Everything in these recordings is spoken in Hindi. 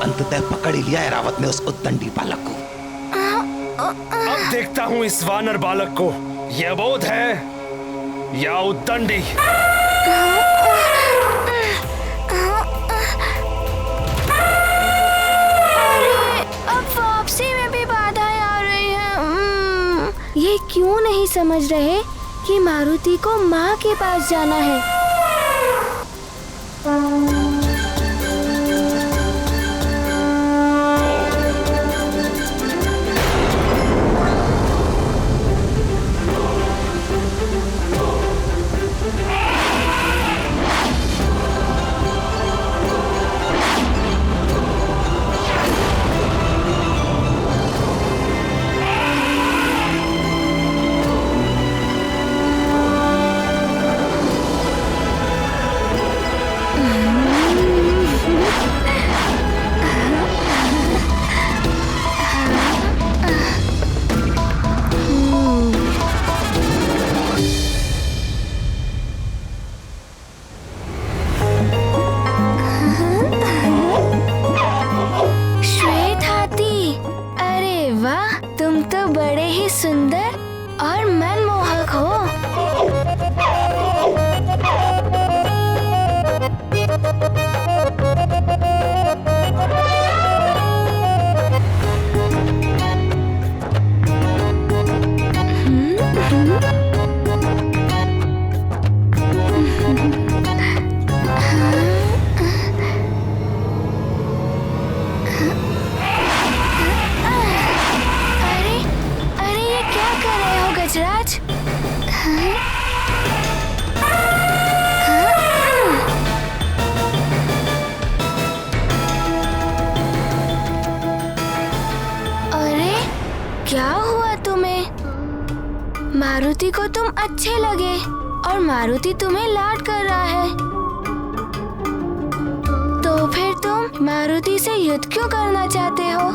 अंततः पकड़ ही लिया ऐरावत ने उस उद्दंडी बालक को। अब देखता हूँ इस वानर बालक को, यह अबोध है या उद्दंडी। अब वापसी में भी बाधाएं आ रही हैं। ये क्यों नहीं समझ रहे कि मारुति को माँ के पास जाना है। सुंदर और मनमोहक हो। क्या हुआ तुम्हें? मारुति को तुम अच्छे लगे और मारुति तुम्हें लाड कर रहा है, तो फिर तुम मारुति से युद्ध क्यों करना चाहते हो?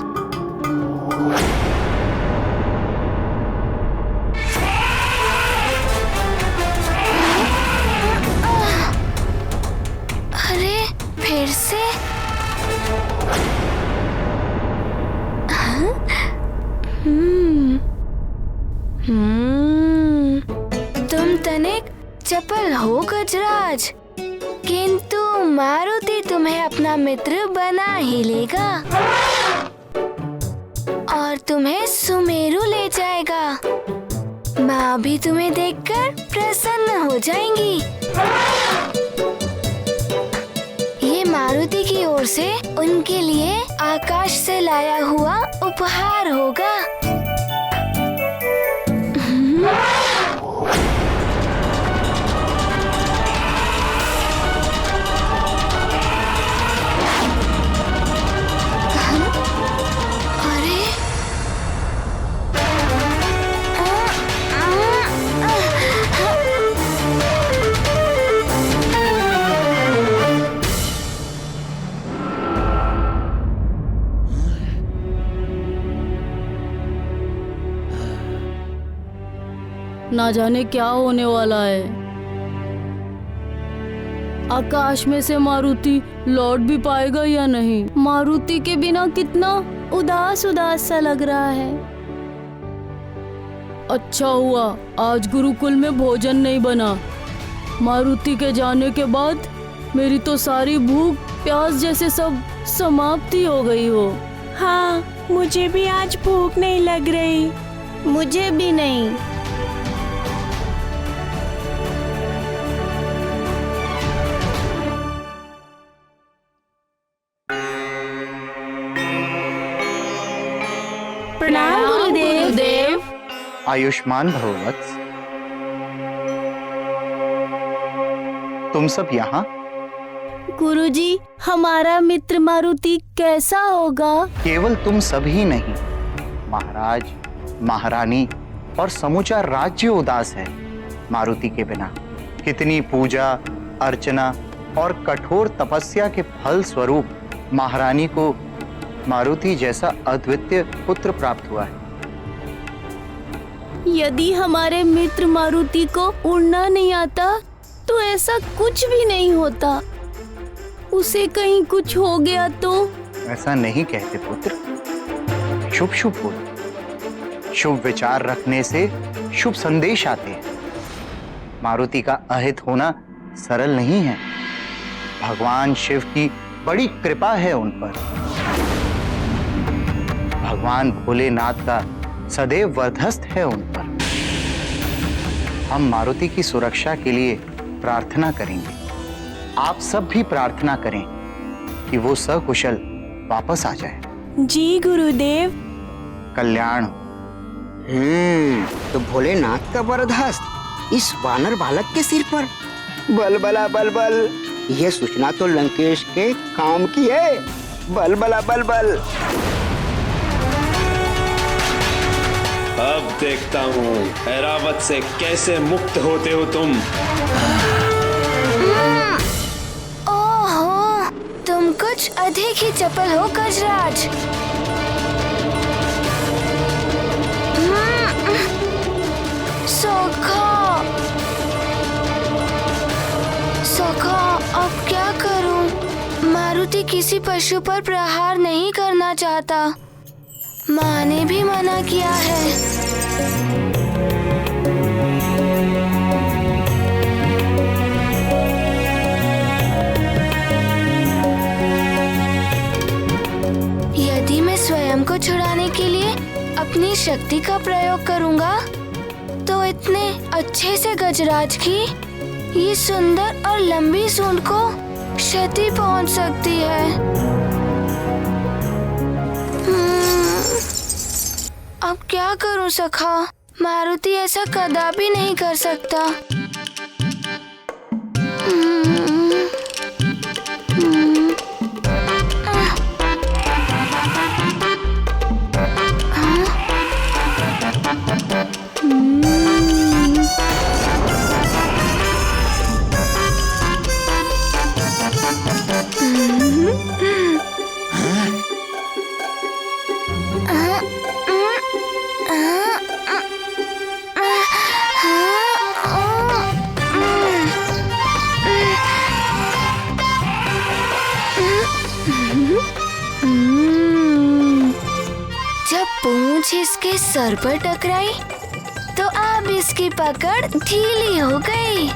अरे फिर से? तुम तनिक चपल हो गजराज, किंतु मारुति तुम्हें अपना मित्र बना ही लेगा और तुम्हें सुमेरु ले जाएगा। माँ भी तुम्हें देखकर प्रसन्न हो जाएंगी। ये मारुति की ओर से उनके लिए आकाश से लाया हुआ उपहार होगा। ना जाने क्या होने वाला है। आकाश में से मारुति लौट भी पाएगा या नहीं? मारुति के बिना कितना उदास उदास सा लग रहा है। अच्छा हुआ आज गुरुकुल में भोजन नहीं बना। मारुति के जाने के बाद मेरी तो सारी भूख प्यास जैसे सब समाप्ति हो गई हो। हाँ, मुझे भी आज भूख नहीं लग रही। मुझे भी नहीं। प्रणाम गुरुदेव। आयुष्मान भव वत्स। तुम सब यहाँ? गुरुजी, हमारा मित्र मारुति कैसा होगा? केवल तुम सब ही नहीं, महाराज, महारानी और समूचा राज्य उदास है मारुति के बिना। कितनी पूजा अर्चना और कठोर तपस्या के फल स्वरूप महारानी को मारुति जैसा अद्वितीय पुत्र प्राप्त हुआ है। यदि हमारे मित्र मारुति को उड़ना नहीं आता तो ऐसा कुछ भी नहीं होता। उसे कहीं कुछ हो गया तो? ऐसा नहीं कहते पुत्र। शुभ शुभ बोलो। शुभ विचार रखने से शुभ संदेश आते हैं। मारुति का अहित होना सरल नहीं है। भगवान शिव की बड़ी कृपा है उन पर। भगवान भोलेनाथ का सदैव वर्धस्त है उन पर। हम मारुति की सुरक्षा के लिए प्रार्थना करेंगे। आप सब भी प्रार्थना करें कि वो सकुशल वापस आ जाए। जी गुरुदेव। कल्याण। तो भोलेनाथ का वरदहस्त इस वानर बालक के सिर पर। बलबला बलबल, यह सूचना तो लंकेश के काम की है। बलबला बलबल। अब देखता हूँ ऐरावत से कैसे मुक्त होते हो तुम। ओहो, तुम कुछ अधिक ही चपल हो गजराज। सखा, अब क्या करूं? मारुति किसी पशु पर प्रहार नहीं करना चाहता। माँ ने भी मना किया है। यदि मैं स्वयं को छुड़ाने के लिए अपनी शक्ति का प्रयोग करूंगा तो इतने अच्छे से गजराज की ये सुंदर और लंबी सूंड को क्षति पहुंच सकती है। अब क्या करूं सखा? मारुति ऐसा कदापि नहीं कर सकता। जब पूंछ इसके सर पर टकराई तो अब इसकी पकड़ ढीली हो गई।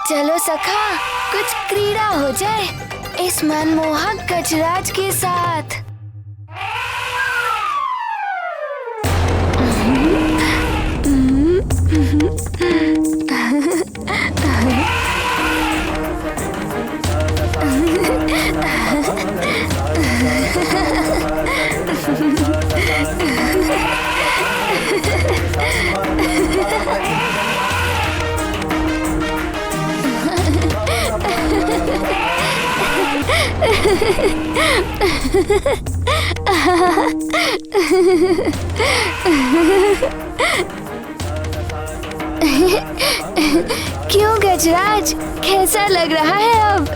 चलो सखा, कुछ क्रीड़ा हो जाए इस मनमोहक गजराज के साथ। क्यों गजराज, कैसा लग रहा है अब?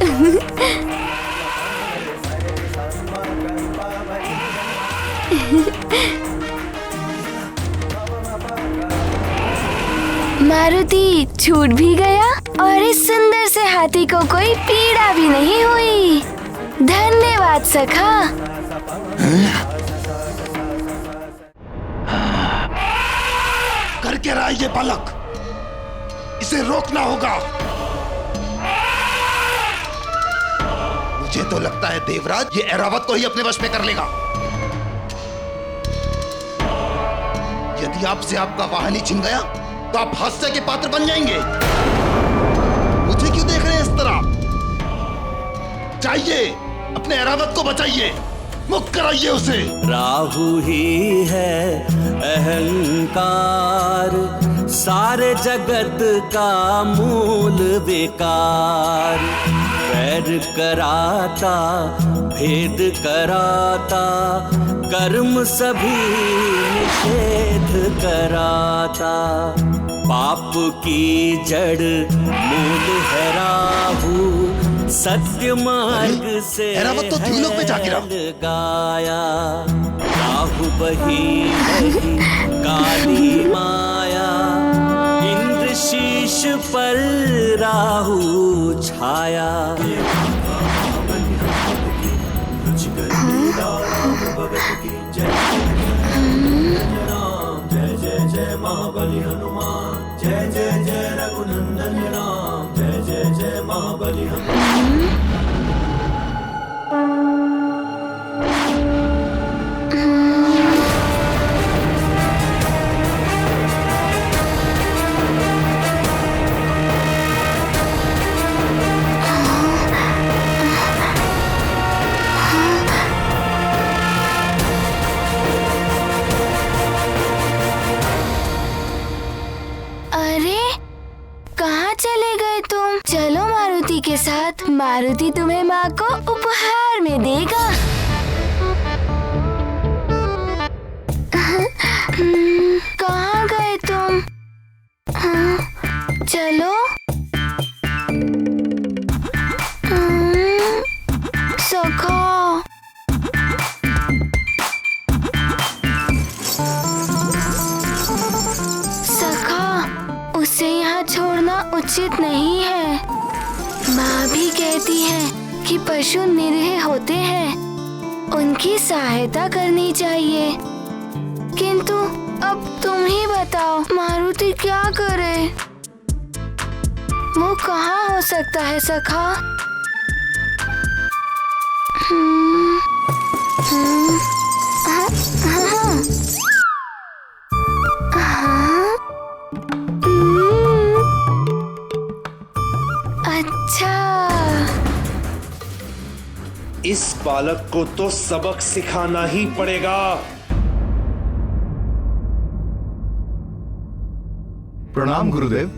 मारुति छूट भी गया और इस सुंदर से हाथी को कोई पीड़ा भी नहीं हुई। धन्यवाद सखा। कर क्या रहा है ये बालक? इसे रोकना होगा। मुझे तो लगता है देवराज ये ऐरावत को ही अपने वश में कर लेगा। यदि आपसे आपका वाहन ही छिन गया तो आप हास्य के पात्र बन जाएंगे। मुझे क्यों देख रहे हैं इस तरह? चाहिए अपने ऐरावत को बचाइए, मुक्त कराइए उसे। राहु ही है अहंकार, सारे जगत का मूल विकार। वैर कराता भेद कराता, कर्म सभी निषेध कराता। पाप की जड़ मूल है राहु, सत्य मार्ग से ऐरावत तो द्युलोक में जा गिरा। गाया। राहु बही बही काली माया, इंद्र शीश पर राहु छाया। जय जय जय महाबली हनुमान, जय जय जय रघुनंदन राम, जय जय जय महाबली हनुमान। के साथ मारुति तुम्हें माँ को उपहार में देगा। कहाँ गए तुम? चलो। सखा। सखा, उसे यहाँ छोड़ना उचित नहीं है। माँ भी कहती है कि पशु निरीह होते हैं, उनकी सहायता करनी चाहिए। किंतु अब तुम ही बताओ, मारुति क्या करे? वो कहाँ हो सकता है सखा? इस बालक को तो सबक सिखाना ही पड़ेगा। प्रणाम गुरुदेव।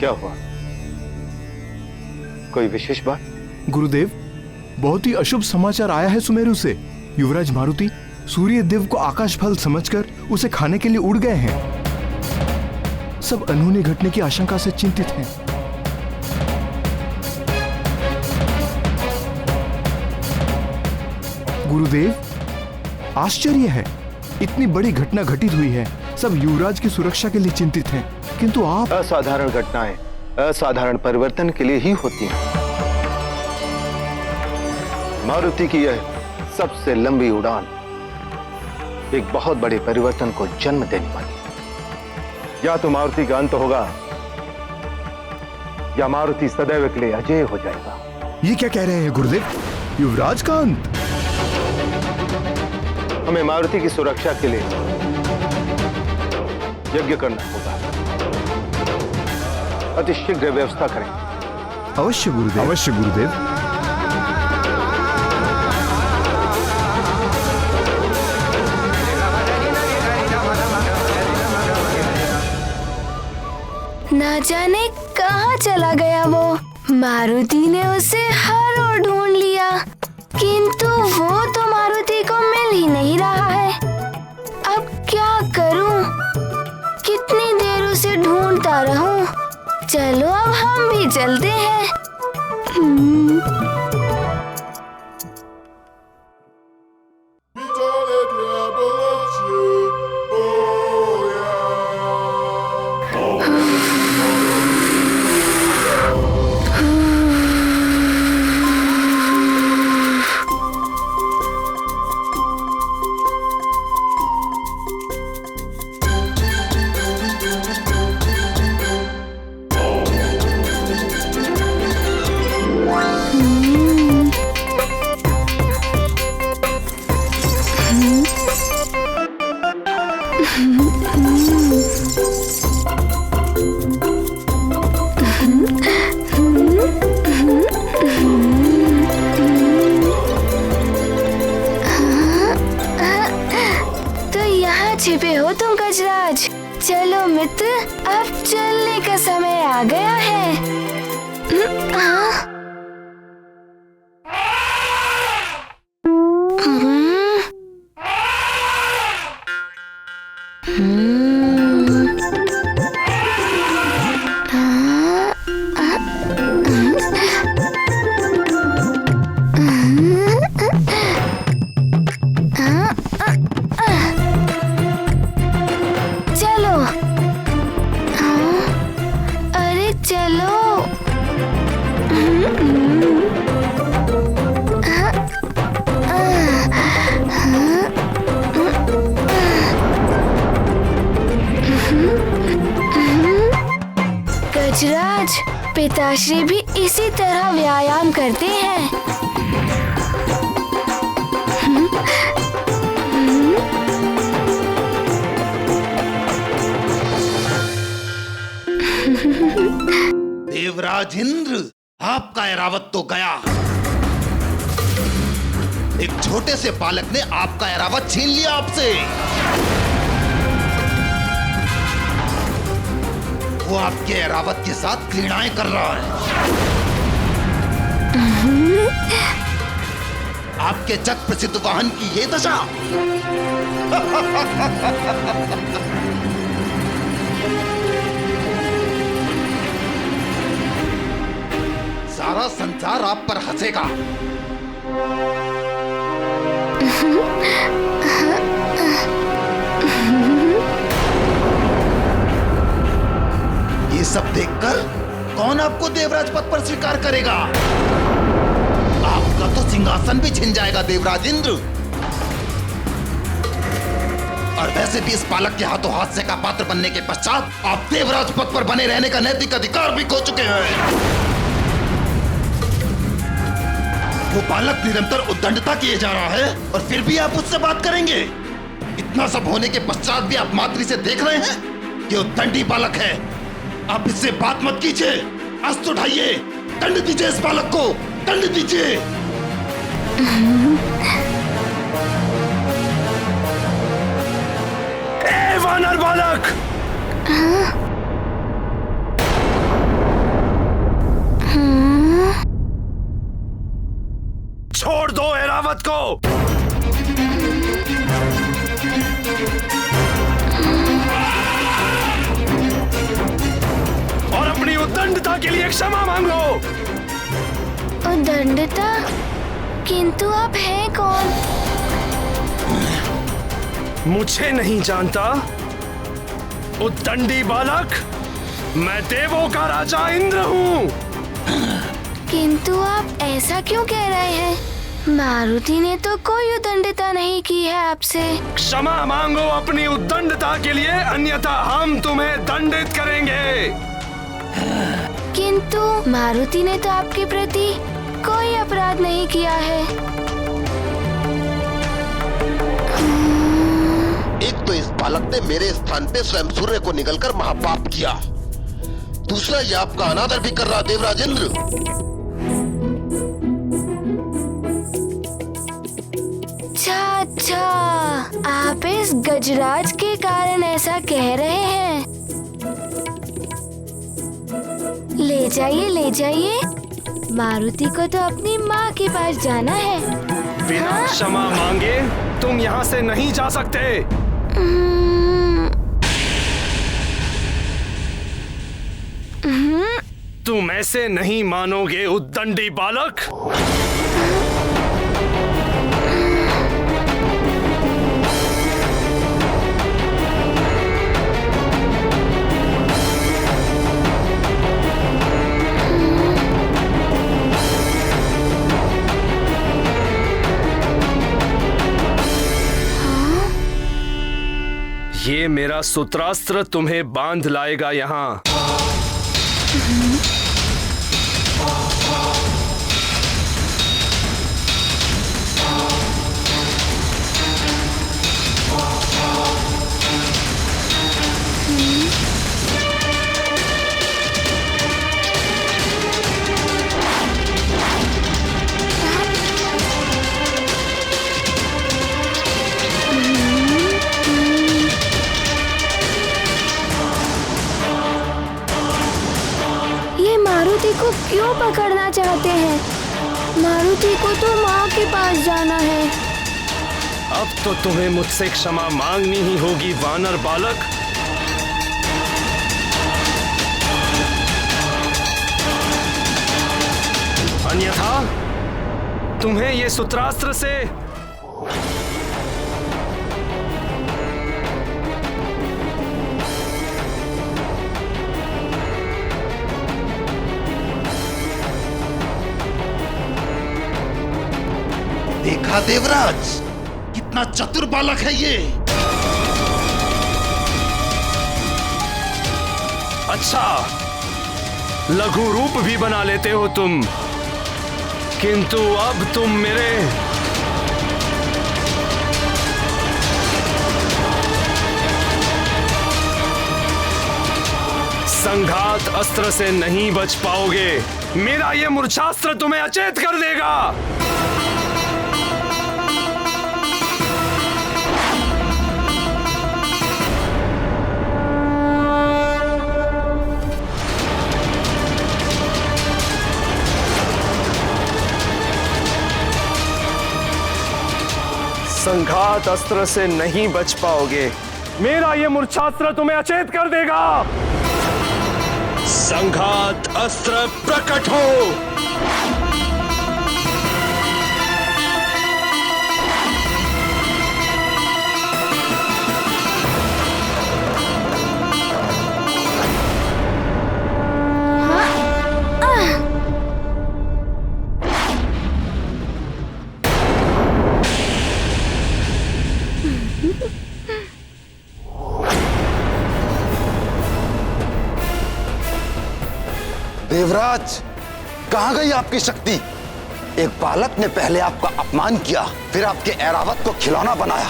क्या हुआ? कोई विशेष बात? गुरुदेव, बहुत ही अशुभ समाचार आया है सुमेरु से। युवराज मारुति सूर्य देव को आकाश फल समझकर उसे खाने के लिए उड़ गए हैं। सब अनहोनी घटने की आशंका से चिंतित हैं। गुरुदेव, आश्चर्य है, इतनी बड़ी घटना घटित हुई है, सब युवराज की सुरक्षा के लिए चिंतित हैं, किंतु आप। असाधारण घटनाएं असाधारण परिवर्तन के लिए ही होती हैं। मारुति की यह सबसे लंबी उड़ान एक बहुत बड़े परिवर्तन को जन्म देने वाली है। या तो मारुति का अंत होगा या मारुति सदैव के लिए अजय हो जाएगा। ये क्या कह रहे हैं गुरुदेव? युवराज का अंत? हमें मारुति की सुरक्षा के लिए यज्ञ करना होगा। अति शीघ्र व्यवस्था करें। अवश्य गुरुदेव, अवश्य गुरुदेव। ना जाने कहाँ चला गया वो। मारुति ने उसे हर ओर ढूंढ लिया, किंतु वो तो मारुति को मिल ही नहीं रहा है। अब क्या करूं? कितनी देर उसे ढूंढता रहूं? चलो अब हम भी चलते हैं। छिपे हो तुम गजराज? चलो मित्र, अब चलने का समय आ गया है। हाँ? चलो। अरे चलो। गजराज, पिताश्री भी इसी तरह व्यायाम करते हैं। देवराज इंद्र, आपका ऐरावत तो गया। एक छोटे से बालक ने आपका ऐरावत छीन लिया आपसे। वो आपके ऐरावत के साथ क्रीड़ाएं कर रहा है। आपके जग प्रसिद्ध वाहन की ये दशा। सारा संसार आप पर हंसेगा। ये सब देखकर कौन आपको देवराज पद पर स्वीकार करेगा? आपका तो सिंहासन भी छिन जाएगा देवराज इंद्र। और वैसे भी इस बालक के हाथों हास्य का पात्र बनने के पश्चात आप देवराज पद पर बने रहने का नैतिक अधिकार भी खो चुके हैं। वो बालक निरंतर उद्दंडता किए जा रहा है और फिर भी आप उससे बात करेंगे? इतना सब होने के पश्चात भी आप मातृ से देख रहे हैं कि उद्दंडी बालक है। आप इससे बात मत कीजिए। अस्त्र उठाइए, दंड दीजिए इस बालक को, दंड दीजिए। ए वानर बालक! छोड़ दो ऐरावत को। और अपनी उद्दंडता के लिए क्षमा मांगो। उद्दंडता? किंतु आप हैं कौन? मुझे नहीं जानता? उद्दंडी बालक, मैं देवों का राजा इंद्र हूँ। किंतु आप ऐसा क्यों कह रहे हैं? मारुति ने तो कोई उद्दंडता नहीं की है आपसे। क्षमा मांगो अपनी उद्दंडता के लिए, अन्यथा हम तुम्हें दंडित करेंगे। किंतु मारुति ने तो आपके प्रति कोई अपराध नहीं किया है। एक तो इस बालक ने मेरे स्थान पे स्वयं सूर्य को निगलकर महापाप किया। दूसरा, ये आपका अनादर भी कर रहा देवराज इंद्र। अच्छा, आप इस गजराज के कारण ऐसा कह रहे हैं। ले जाइए, ले जाइए। मारुति को तो अपनी माँ के पास जाना है। बिना क्षमा मांगे तुम यहाँ से नहीं जा सकते। तुम ऐसे नहीं मानोगे उद्दंडी बालक। ये मेरा सूत्रास्त्र तुम्हें बांध लाएगा यहाँ। क्यों पकड़ना चाहते हैं? मारुति को तो माँ के पास जाना है। अब तो तुम्हें मुझसे क्षमा मांगनी ही होगी वानर बालक। अन्यथा तुम्हें ये सूत्रास्त्र से देखा देवराज, कितना चतुर बालक है ये। अच्छा, लघु रूप भी बना लेते हो तुम, किंतु अब तुम मेरे संघात अस्त्र से नहीं बच पाओगे। मेरा ये मूर्छास्त्र तुम्हें अचेत कर देगा। संघात अस्त्र से नहीं बच पाओगे। मेरा ये मूर्छास्त्र तुम्हें अचेत कर देगा। संघात अस्त्र प्रकट हो। देवराज, कहां गई आपकी शक्ति? एक बालक ने पहले आपका अपमान किया, फिर आपके ऐरावत को खिलौना बनाया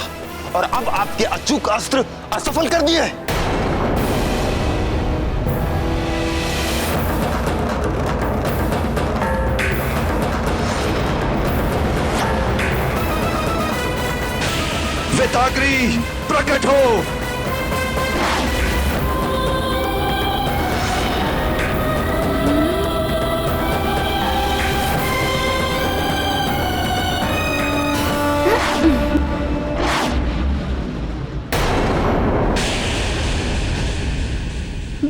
और अब आपके अचूक अस्त्र असफल कर दिए। वेताग्री प्रकट हो।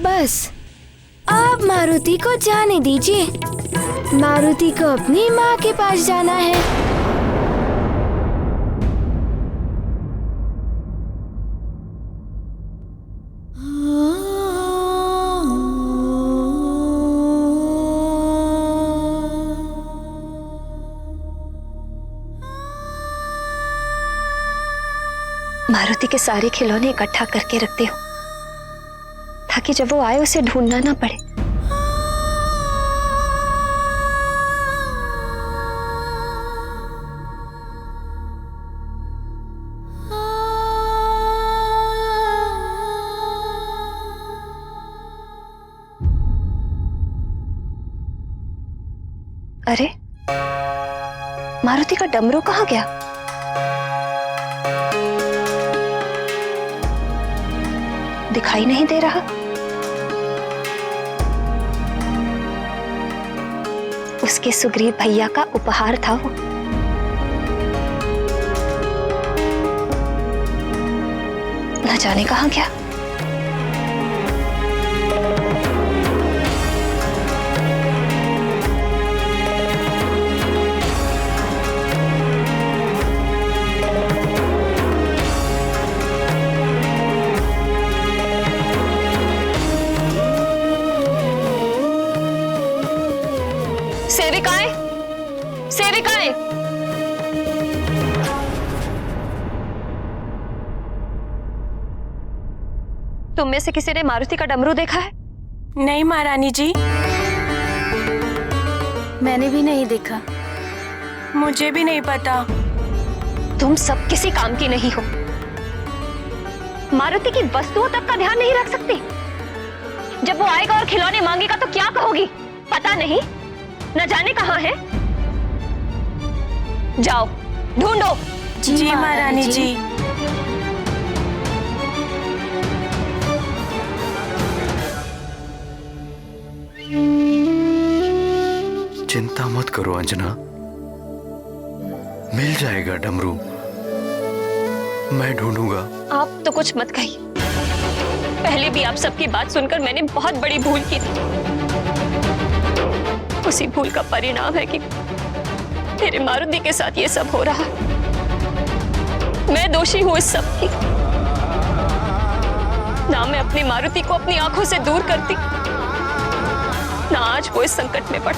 बस अब मारुति को जाने दीजिए। मारुति को अपनी माँ के पास जाना है। मारुति के सारे खिलौने इकट्ठा करके रखती हूँ ताकि जब वो आए उसे ढूंढना ना पड़े। अरे, मारुति का डमरू कहाँ गया? दिखाई नहीं दे रहा। उसके सुग्रीव भैया का उपहार था वो। न जाने कहां गया। सेविकाएं, सेविकाएं, तुम में से किसी ने मारुति का डमरू देखा है? नहीं महारानी जी, मैंने भी नहीं देखा। मुझे भी नहीं पता। तुम सब किसी काम की नहीं हो। मारुति की वस्तुओं तक का ध्यान नहीं रख सकती। जब वो आएगा और खिलौने मांगेगा तो क्या कहोगी? पता नहीं, न जाने कहां है। जाओ ढूंढो। जी महारानी जी। चिंता मत करो अंजना, मिल जाएगा डमरू, मैं ढूंढूंगा। आप तो कुछ मत कहिए। पहले भी आप सबकी बात सुनकर मैंने बहुत बड़ी भूल की थी। उसी भूल का परिणाम है कि मेरे मारुति के साथ ये सब हो रहा है। मैं दोषी हूं इस सब की। ना मैं अपनी मारुति को अपनी आंखों से दूर करती, ना आज वो इस संकट में पड़।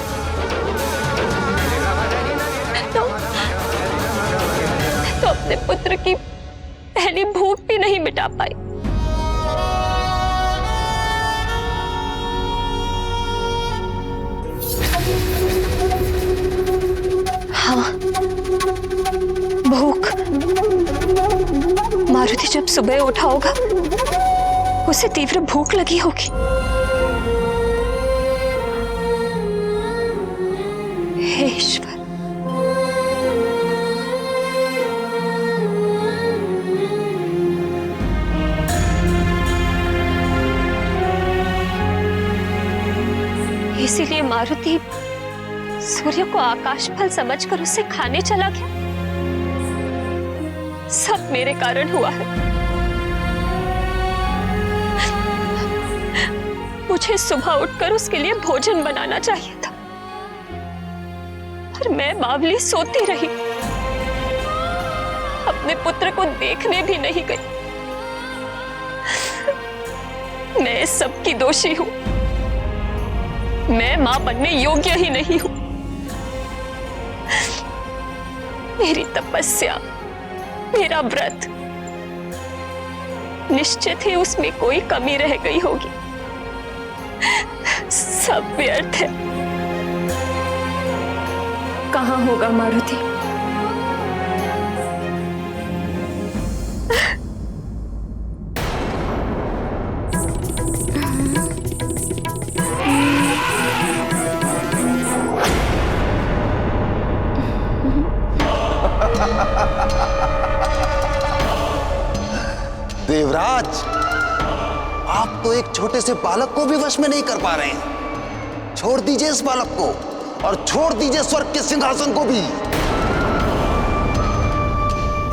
तो अपने पुत्र की पहली भूख भी नहीं मिटा पाई। हाँ, भूख। मारुति जब सुबह उठा होगा, उसे तीव्र भूख लगी होगी। हे ईश्वर, इसीलिए मारुति सूर्य को आकाश फल समझकर उसे खाने चला गया। सब मेरे कारण हुआ है। मुझे सुबह उठकर उसके लिए भोजन बनाना चाहिए था, पर मैं बावली सोती रही, अपने पुत्र को देखने भी नहीं गई। मैं इस सब की दोषी हूं। मैं मां बनने योग्य ही नहीं हूं। मेरी तपस्या, मेरा व्रत, निश्चित ही उसमें कोई कमी रह गई होगी। सब व्यर्थ है। कहां होगा मारुति? देवराज, आप तो एक छोटे से बालक को भी वश में नहीं कर पा रहे हैं। छोड़ दीजिए इस बालक को और छोड़ दीजिए स्वर्ग के सिंहासन को भी।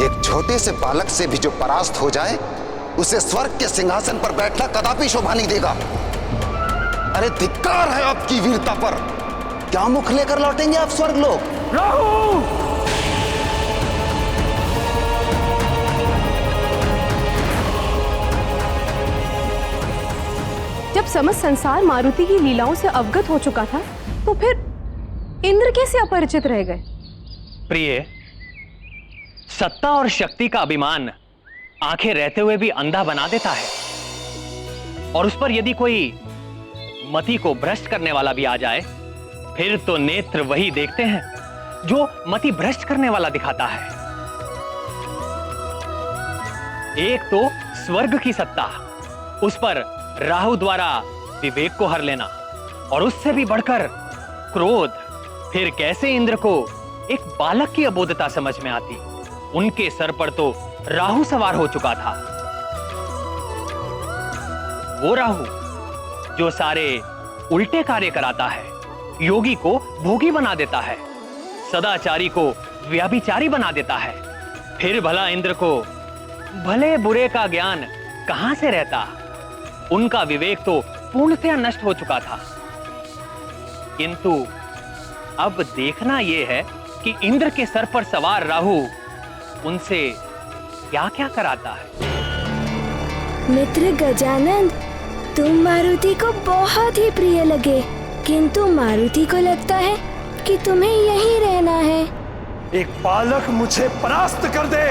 एक छोटे से बालक से भी जो परास्त हो जाए, उसे स्वर्ग के सिंहासन पर बैठना कदापि शोभा नहीं देगा। अरे धिक्कार है आपकी वीरता पर। क्या मुख लेकर लौटेंगे आप स्वर्ग लोग? राहु! जब समस्त संसार मारुति की लीलाओं से अवगत हो चुका था, तो फिर इंद्र कैसे अपरिचित रह गए? प्रिय, सत्ता और शक्ति का अभिमान आंखें रहते हुए भी अंधा बना देता है, और उस पर यदि कोई मति को भ्रष्ट करने वाला भी आ जाए, फिर तो नेत्र वही देखते हैं जो मति भ्रष्ट करने वाला दिखाता है। एक तो स्वर्ग की सत्ता, उस पर राहु द्वारा विवेक को हर लेना, और उससे भी बढ़कर क्रोध। फिर कैसे इंद्र को एक बालक की अबोधता समझ में आती? उनके सर पर तो राहु सवार हो चुका था। वो राहु जो सारे उल्टे कार्य कराता है, योगी को भोगी बना देता है, सदाचारी को व्याभिचारी बना देता है। फिर भला इंद्र को भले बुरे का ज्ञान कहां से रहता? उनका विवेक तो पूर्णतया नष्ट हो चुका था। किंतु अब देखना यह है कि इंद्र के सर पर सवार राहु उनसे क्या क्या कराता है। मित्र गजानन, तुम मारुति को बहुत ही प्रिय लगे, किंतु मारुति को लगता है कि तुम्हें यहीं रहना है। एक बालक मुझे परास्त कर दे,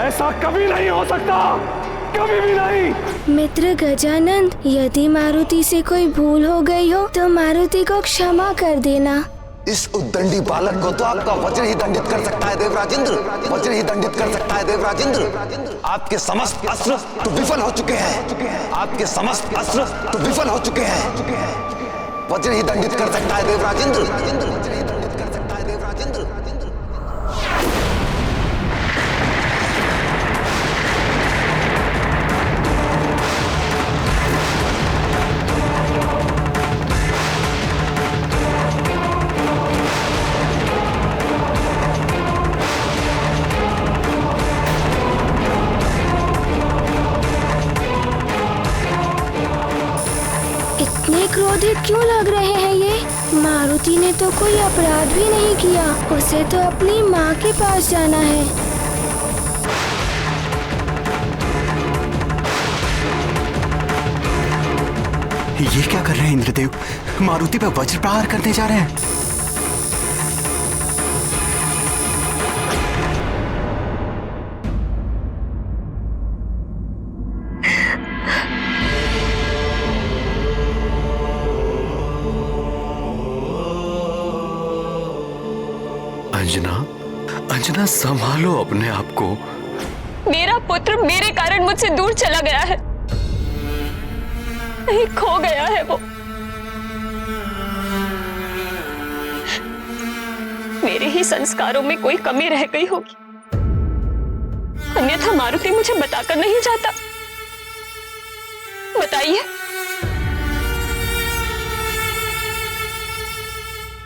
ऐसा कभी नहीं हो सकता, कभी भी नहीं। मित्र गजानन, यदि मारुति से कोई भूल हो गई हो तो मारुति को क्षमा कर देना। इस उद्दंडी बालक को तो आपका वज्र ही दंडित कर सकता है देवराजेंद्र, वज्र ही दंडित कर सकता है देवराजेंद्र। आपके समस्त अस्त्र तो विफल हो चुके हैं, आपके समस्त अस्त्र तो विफल हो चुके हैं। वज्र ही दंडित कर सकता है देवराजेंद्र। मारुति ने तो कोई अपराध भी नहीं किया, उसे तो अपनी माँ के पास जाना है। ये क्या कर रहे हैं इंद्रदेव? मारुति पर वज्र प्रहार करने जा रहे हैं। अंजना, अंजना संभालो अपने आप को। मेरा पुत्र मेरे कारण मुझसे दूर चला गया है, कहीं खो गया है वो। मेरे ही संस्कारों में कोई कमी रह गई होगी, अन्यथा मारुति मुझे बताकर नहीं जाता। बताइए,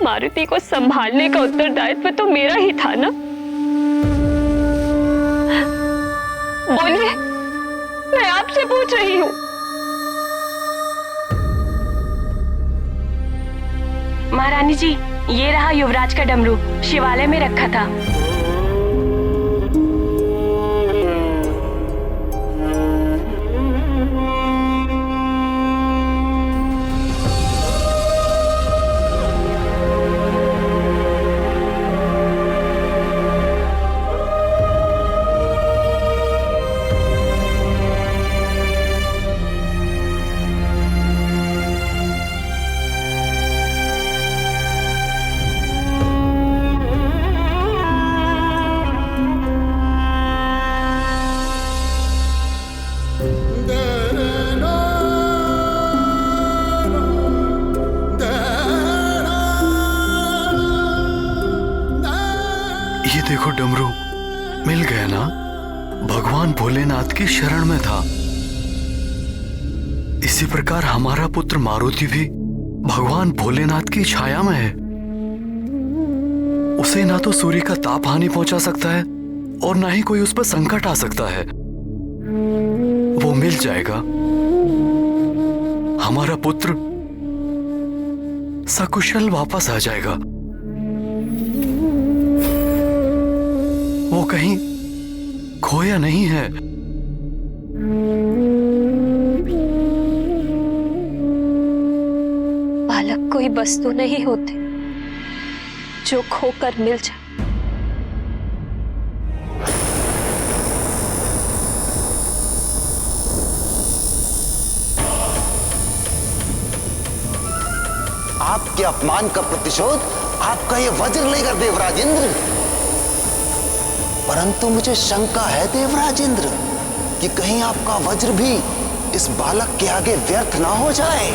मारुति को संभालने का उत्तरदायित्व तो मेरा ही था ना। बोलिए, मैं आपसे पूछ रही हूँ। महारानी जी, ये रहा युवराज का डमरू, शिवालय में रखा था। ये देखो डमरू, मिल गया ना? भगवान भोलेनाथ की शरण में था। इसी प्रकार हमारा पुत्र मारुति भी भगवान भोलेनाथ की छाया में है। उसे ना तो सूर्य का ताप हानि पहुंचा सकता है और ना ही कोई उस पर संकट आ सकता है। वो मिल जाएगा। हमारा पुत्र सकुशल वापस आ जाएगा। वो कहीं खोया नहीं है। बालक कोई वस्तु नहीं होते जो खोकर मिल जाए। आपके अपमान का प्रतिशोध आपका ये वज्र लेगा देवराज इंद्र। परंतु मुझे शंका है देवराज इंद्र कि कहीं आपका वज्र भी इस बालक के आगे व्यर्थ ना हो जाए।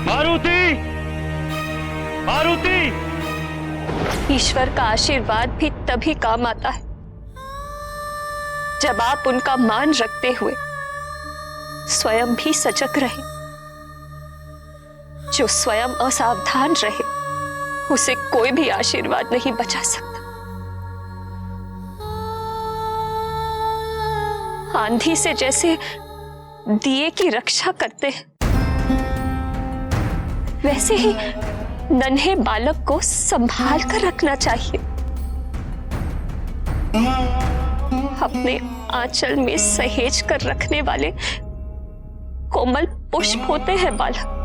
मारुति, मारुति! ईश्वर का आशीर्वाद भी तभी काम आता है जब आप उनका मान रखते हुए स्वयं भी सजग रहे। जो स्वयं असावधान रहे उसे कोई भी आशीर्वाद नहीं बचा सकता। आंधी से जैसे दिए की रक्षा करते हैं, वैसे ही नन्हे बालक को संभाल कर रखना चाहिए। अपने आंचल में सहेज कर रखने वाले कोमल पुष्प होते हैं बालक।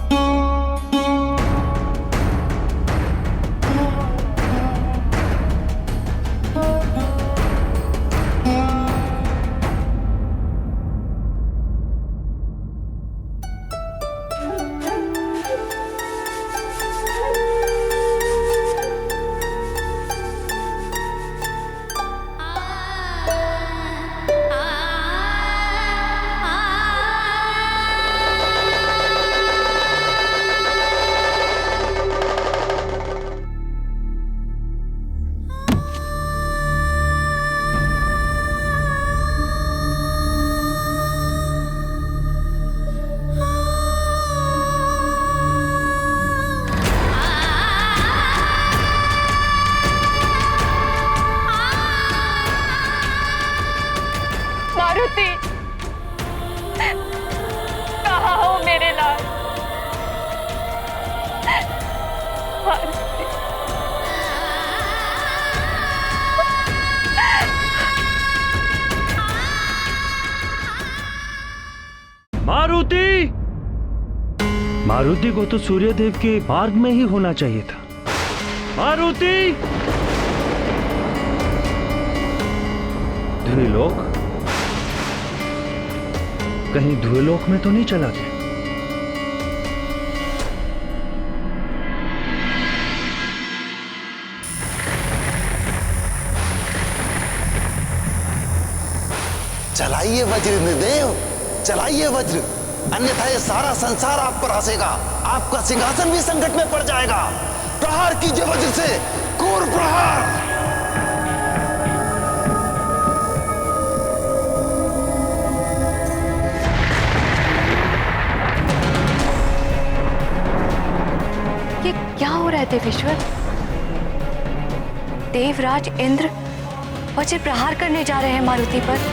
मारुति को तो सूर्यदेव के मार्ग में ही होना चाहिए था। मारुति! ध्रुलोक? कहीं ध्रुलोक में तो नहीं चला गया? चलाइए वज्र देव, चलाइए वज्र, अन्यथा ये सारा संसार आप पर हंसेगा, आपका सिंहासन भी संकट में पड़ जाएगा। प्रहार कीजिए वज्र से, क्रूर प्रहार। ये क्या हो रहा है देवेश्वर? देवराज इंद्र वज्र प्रहार करने जा रहे हैं मारुति पर।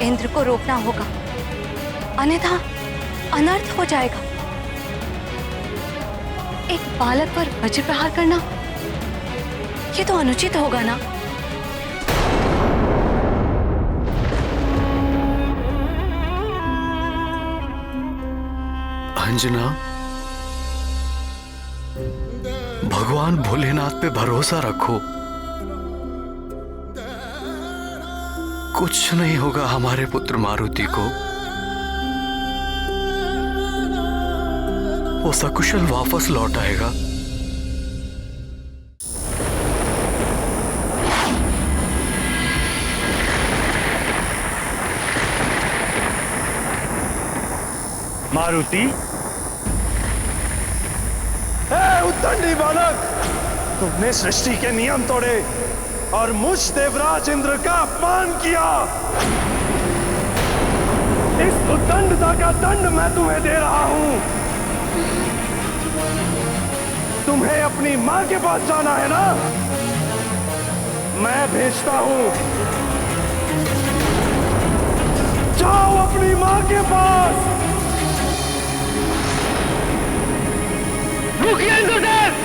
इंद्र को रोकना होगा, अन्यथा अनर्थ हो जाएगा। एक बालक पर वज्र प्रहार करना, ये तो अनुचित होगा ना। अंजना, भगवान भोलेनाथ पे भरोसा रखो, कुछ नहीं होगा हमारे पुत्र मारुति को। वो सकुशल वापस लौट आएगा। मारुति? उद्दंडी बालक, तुमने सृष्टि के नियम तोड़े और मुझ देवराज इंद्र का अपमान किया। इस उद्दंडता का दंड मैं तुम्हें दे रहा हूं। तुम्हें अपनी मां के पास जाना है ना? मैं भेजता हूं, जाओ अपनी मां के पास। रुकिए इंद्रदेव!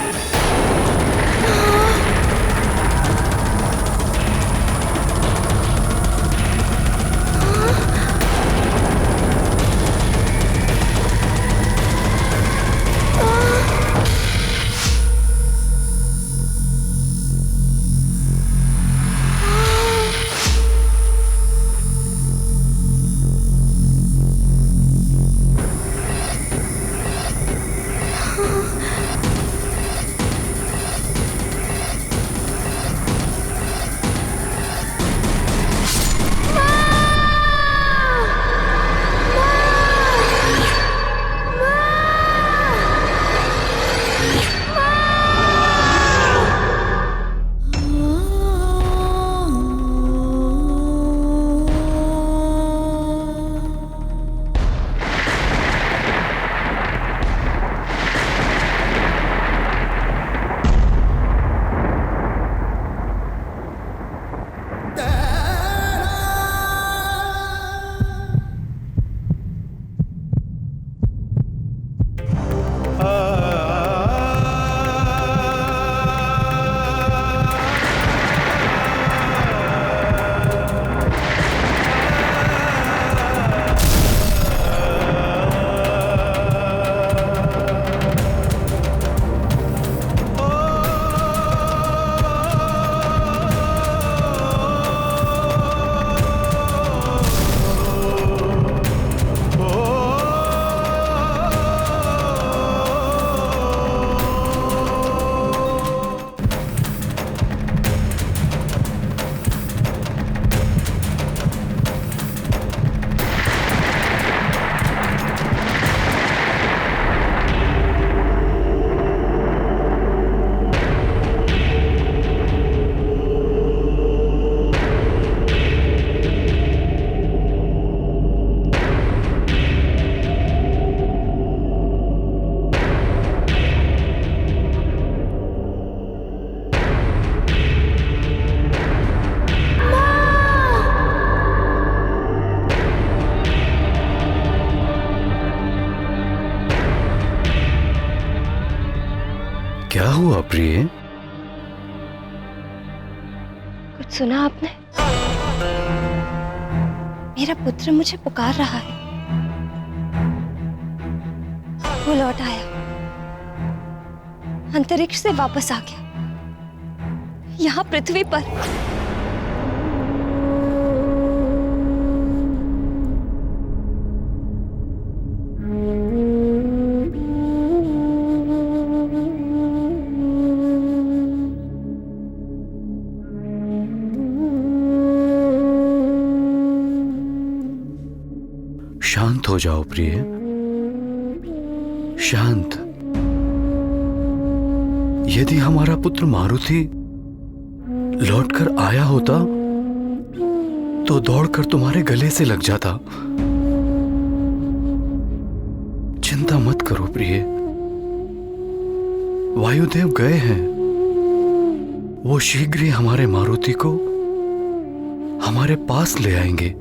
क्या हुआ प्रिय? कुछ सुना आपने? मेरा पुत्र मुझे पुकार रहा है। वो लौट आया, अंतरिक्ष से वापस आ गया यहाँ पृथ्वी पर। शांत हो जाओ प्रिय, शांत। यदि हमारा पुत्र मारुति लौटकर आया होता तो दौड़कर तुम्हारे गले से लग जाता। चिंता मत करो प्रिय, वायुदेव गए हैं। वो शीघ्र ही हमारे मारुति को हमारे पास ले आएंगे।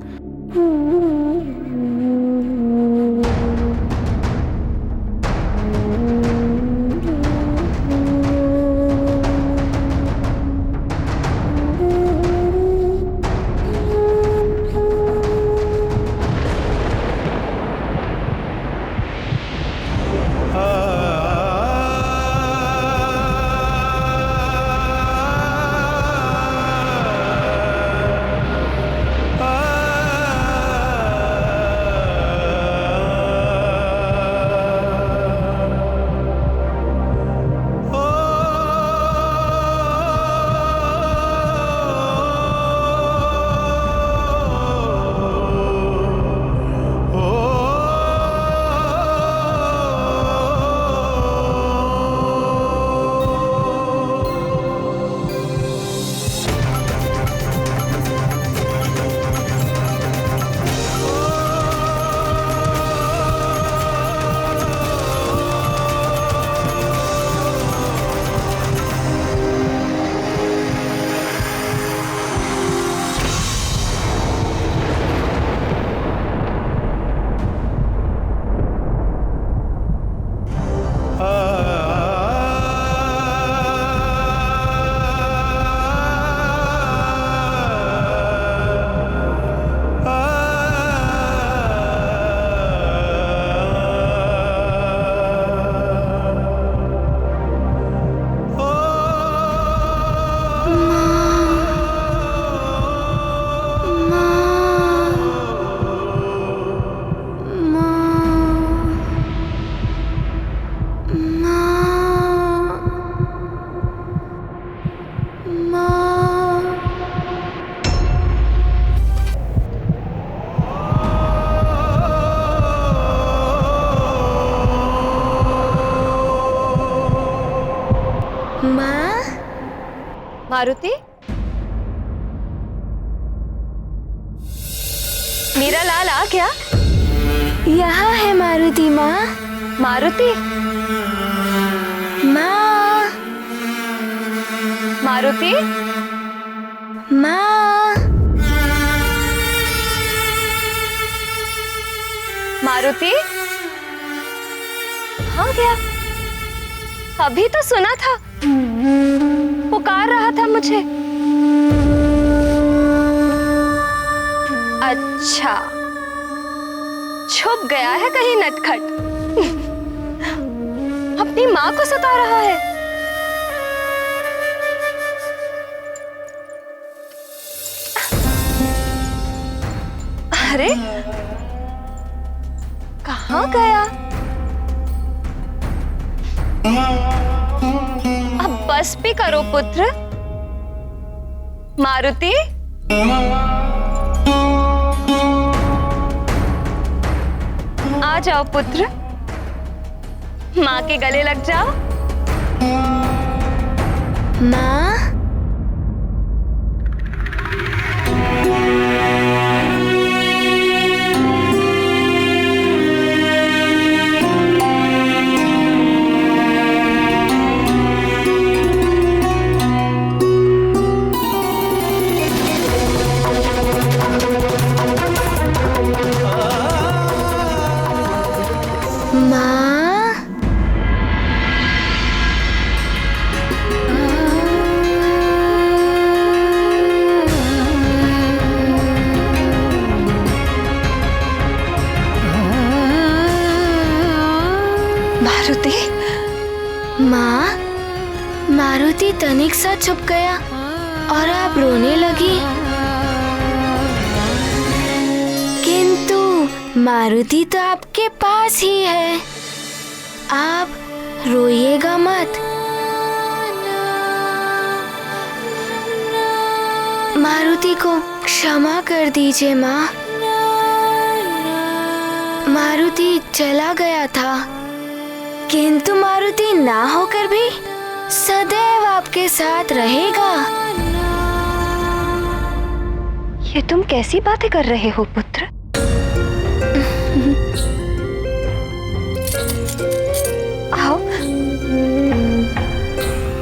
मारुति, मेरा लाल आ गया? यहाँ है मारुति माँ। मारुति, माँ। मारुति, माँ। मारुति, कहाँ गया? अभी तो सुना था, पुकार रहा था मुझे। अच्छा, छुप गया है कहीं नटखट। अपनी माँ को सता रहा है। अरे, कहाँ गया? अब बस भी करो पुत्र। मारुति, आ जाओ पुत्र, माँ के गले लग जाओ। माँ। माँ। 啊 माँ। 啊 माँ। 啊 माँ। 啊 माँ। माँ। एक साथ छुप गया और आप रोने लगी। किंतु मारुति तो आपके पास ही है, आप रोइएगा मत। मारुति को क्षमा कर दीजिए माँ। मारुति चला गया था, किंतु मारुति ना होकर भी सदैव आपके साथ रहेगा। ये तुम कैसी बातें कर रहे हो पुत्र? आओ,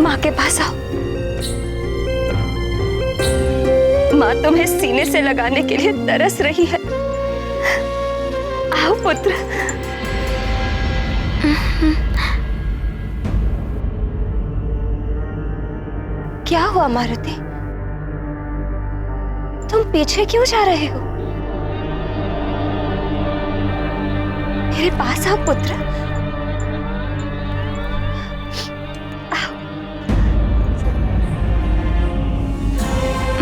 माँ के पास आओ। माँ तुम्हें सीने से लगाने के लिए तरस रही है। आओ पुत्र। क्या हुआ मारुति? तुम पीछे क्यों जा रहे हो? मेरे पास आओ पुत्र।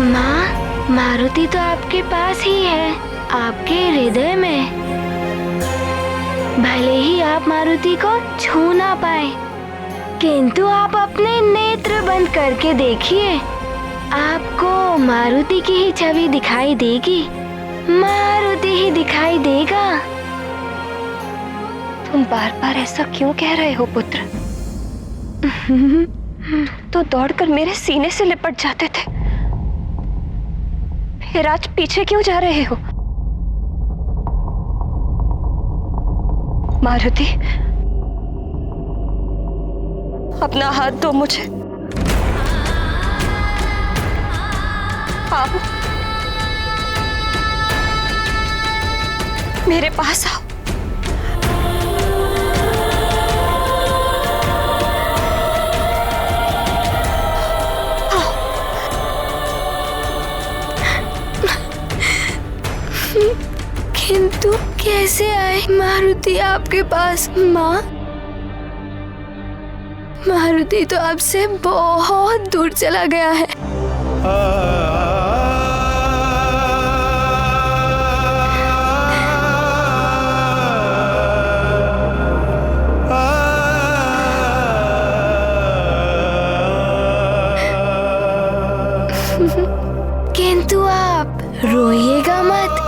माँ, मारुति तो आपके पास ही है, आपके हृदय में। भले ही आप मारुति को छू ना पाए, किंतु आप अपने नेत्र बंद करके देखिए, आपको मारुति की ही छवि दिखाई देगी। मारुति ही दिखाई देगा। तुम बार बार ऐसा क्यों कह रहे हो पुत्र? तो दौड़कर मेरे सीने से लिपट जाते थे, फिर आज पीछे क्यों जा रहे हो? मारुति, अपना हाथ दो मुझे। आओ, मेरे पास आओ। किंतु कैसे आए मारुति आपके पास माँ? मारुति तो आपसे बहुत दूर चला गया है। किंतु आप रोइएगा मत,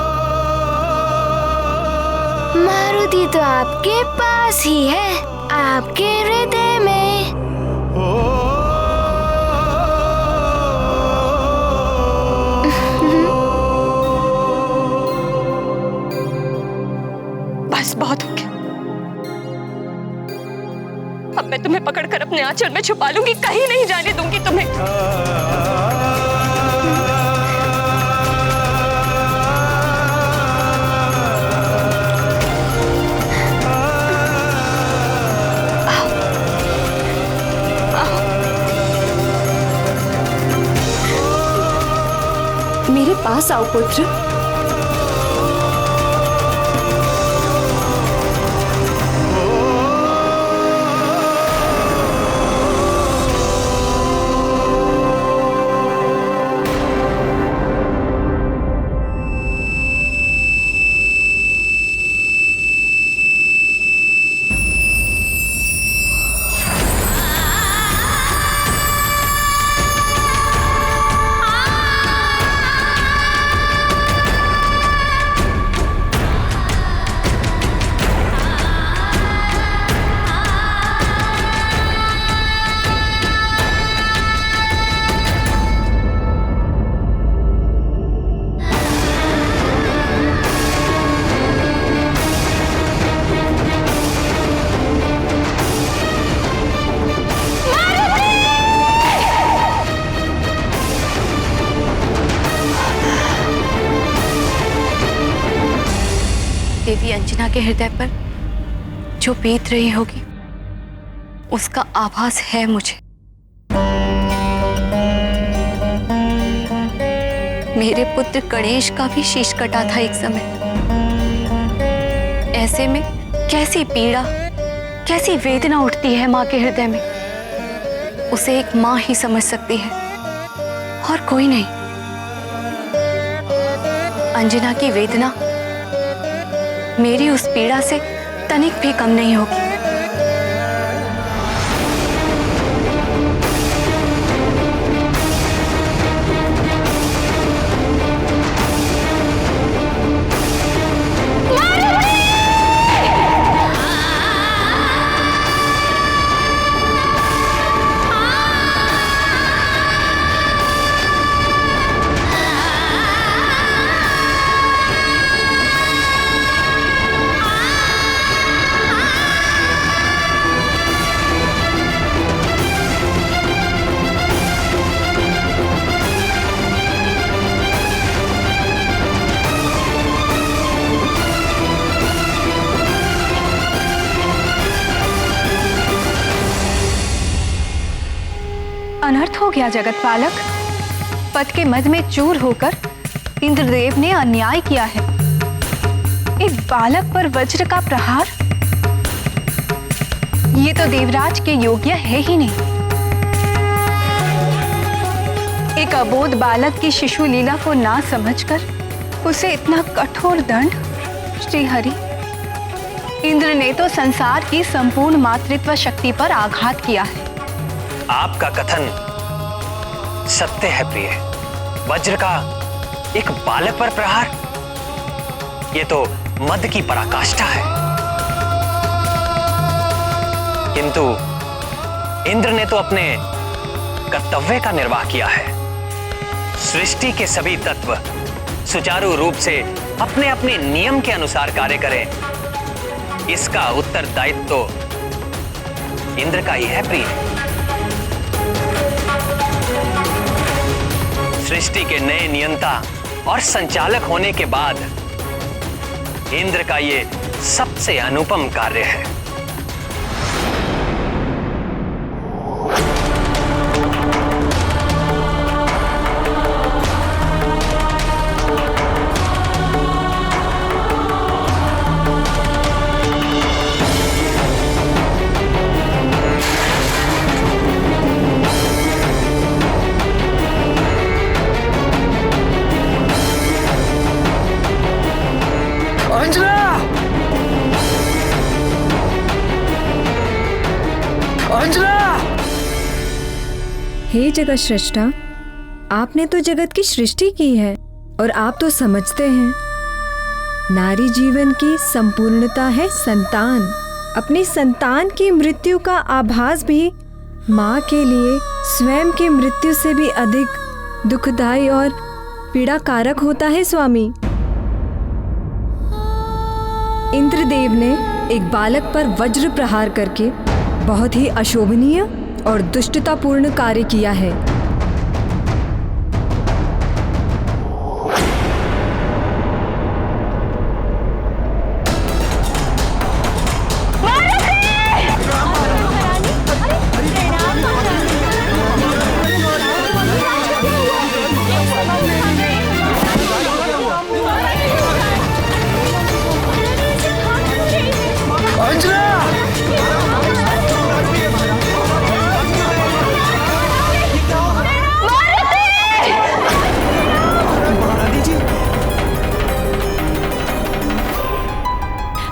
मारुति तो आपके पास ही है, आपके हृदय में। बस बहुत हो गया। अब मैं तुम्हें पकड़कर अपने आंचल में छुपा लूंगी, कहीं नहीं जाने दूंगी तुम्हें। मेरे पास आओ पुत्र। देवी अंजना के हृदय पर जो बीत रही होगी उसका आभास है मुझे। मेरे पुत्र गणेश का भी शीश कटा था एक समय। ऐसे में कैसी पीड़ा, कैसी वेदना उठती है माँ के हृदय में। उसे एक माँ ही समझ सकती है और कोई नहीं। अंजना की वेदना मेरी उस पीड़ा से तनिक भी कम नहीं होगी। अनर्थ हो गया जगत पालक। पद के मद में चूर होकर इंद्रदेव ने अन्याय किया है। एक बालक पर वज्र का प्रहार, ये तो देवराज के योग्य है ही नहीं। एक अबोध बालक की शिशु लीला को ना समझकर उसे इतना कठोर दंड। श्री हरि, इंद्र ने तो संसार की संपूर्ण मातृत्व शक्ति पर आघात किया है। आपका कथन सत्य है प्रिय। वज्र का एक बालक पर प्रहार, ये तो मद की पराकाष्ठा है। किंतु इंद्र ने तो अपने कर्तव्य का निर्वाह किया है। सृष्टि के सभी तत्व सुचारू रूप से अपने अपने नियम के अनुसार कार्य करें, इसका उत्तरदायित्व तो इंद्र का ही है प्रिय। सृष्टि के नए नियंता और संचालक होने के बाद इंद्र का ये सबसे अनुपम कार्य है। हे जगत सृष्टा, आपने तो जगत की सृष्टि की है और आप तो समझते हैं नारी जीवन की संपूर्णता है संतान। अपनी संतान की मृत्यु का आभास भी माँ के लिए स्वयं की मृत्यु से भी अधिक दुखदायी और पीड़ाकारक होता है स्वामी। इंद्रदेव ने एक बालक पर वज्र प्रहार करके बहुत ही अशोभनीय और दुष्टतापूर्ण कार्य किया है।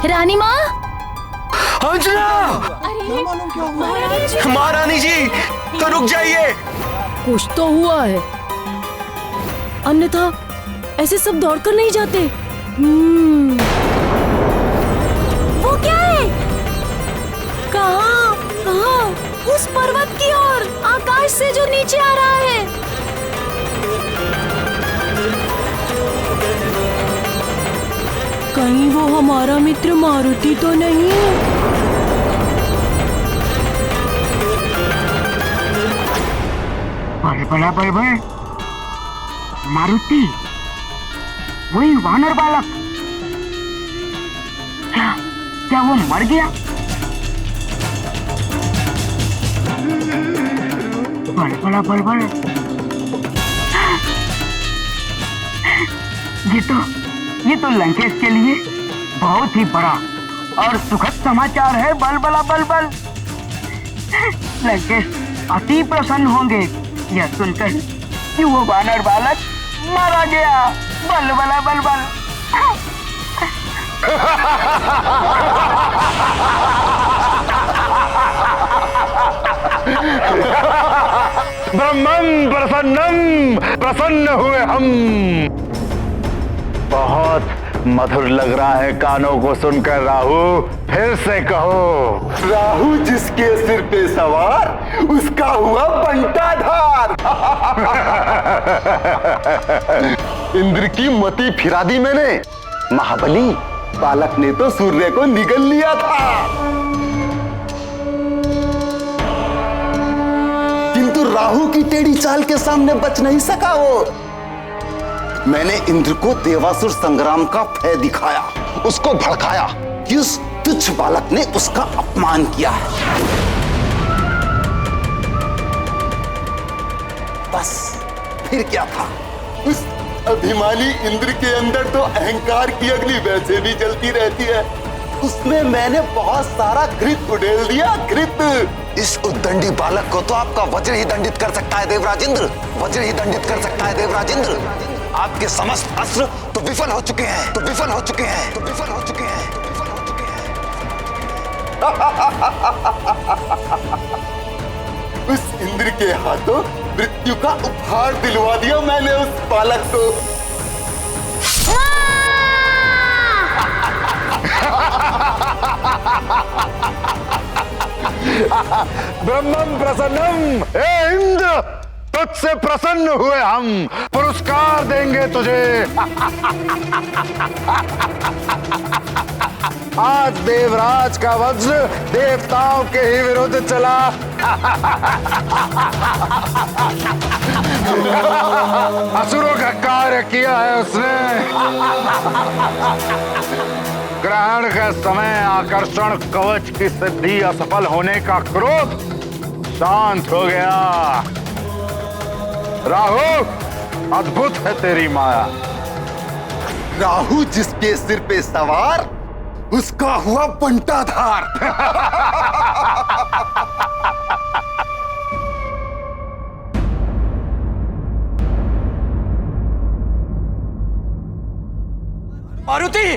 रानी माँ, अंजना! महारानी जी, तो रुक जाइए। कुछ तो हुआ है, अन्यथा ऐसे सब दौड़कर नहीं जाते। वो क्या है? कहाँ? कहाँ? उस पर्वत की ओर, आकाश से जो नीचे आ रहा है। कहीं वो हमारा मित्र मारुति तो नहीं? बड़ा बड़बड़ मारुति, वही वानर बालक। क्या वो मर गया? बड़ा बड़बड़, ये तो लंकेश के लिए बहुत ही बड़ा और सुखद समाचार है। बल बला बल बल, लंकेश अति प्रसन्न होंगे यह सुनकर कि वो वानर बालक मारा गया। बल बला बल बल। ब्रह्मं प्रसन्नम, प्रसन्न हुए हम। बहुत मधुर लग रहा है कानों को सुनकर राहु, फिर से कहो। राहु जिसके सिर पे सवार उसका हुआ बंटाधार। इंद्र की मति फिरा दी मैंने। महाबली बालक ने तो सूर्य को निगल लिया था, किंतु राहु की टेढ़ी चाल के सामने बच नहीं सका वो। मैंने इंद्र को देवासुर संग्राम का भय दिखाया, उसको भड़काया कि उस तुच्छ बालक ने उसका अपमान किया है। बस फिर क्या था, उस अभिमानी इंद्र के अंदर तो अहंकार की अग्नि वैसे भी जलती रहती है। उसमें मैंने बहुत सारा घृत उड़ेल दिया, घृत। इस उद्दंडी बालक को तो आपका वज्र ही दंडित कर सकता है देवराज इंद्र, वज्र ही दंडित कर सकता है देवराज इंद्र। आपके समस्त अस्त्र तो विफल हो चुके हैं, तो विफल हो चुके हैं, तो विफल हो चुके हैं, तो विफल हो चुके हैं। उस इंद्र के हाथों मृत्यु का उपहार दिलवा दिया मैंने उस बालक को। ब्रह्मं प्रसन्नम, हे इंद्र तुझसे प्रसन्न हुए हम, पुरस्कार देंगे तुझे। आज देवराज का वज्र देवताओं के ही विरुद्ध चला। असुरों का कार्य किया है उसने। ग्रहण के समय आकर्षण कवच की सिद्धि असफल होने का क्रोध शांत हो गया। राहु अद्भुत है तेरी माया। राहु जिसके सिर पे सवार उसका हुआ बंटाधार। मारुति!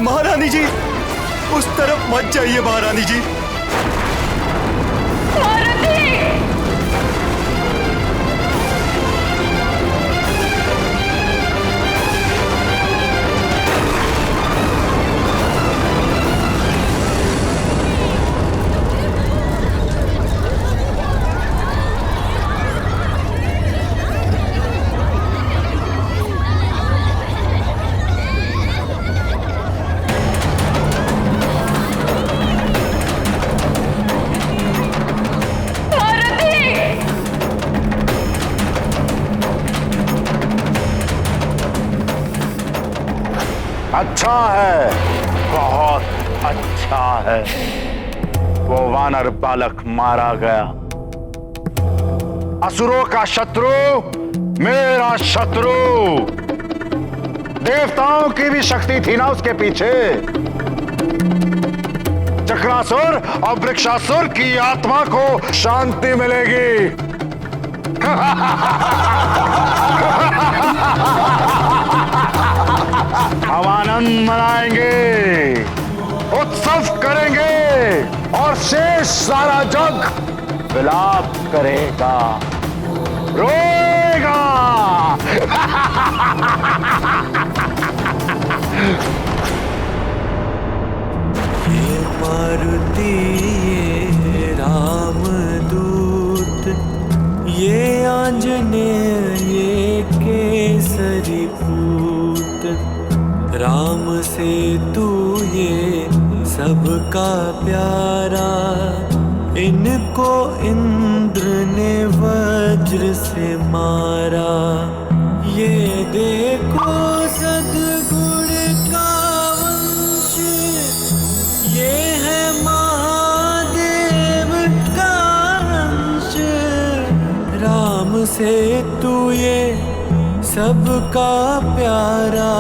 महारानी जी, उस तरफ मत जाइए महारानी जी। अच्छा है, बहुत अच्छा है। वो वानर बालक मारा गया। असुरों का शत्रु मेरा शत्रु। देवताओं की भी शक्ति थी ना उसके पीछे। बकासुर और वृक्षासुर की आत्मा को शांति मिलेगी। हम आनंद मनाएंगे, उत्सव करेंगे और शेष सारा जग विलाप करेगा, रोएगा। ये मारुति, ये रामदूत, ये आंजनेय, ये केसरी पूत, राम से तू ये सबका प्यारा, इनको इंद्र ने वज्र से मारा। ये देखो सद्गुण का वंश, ये है महादेव का अंश, राम से तू ये सबका प्यारा,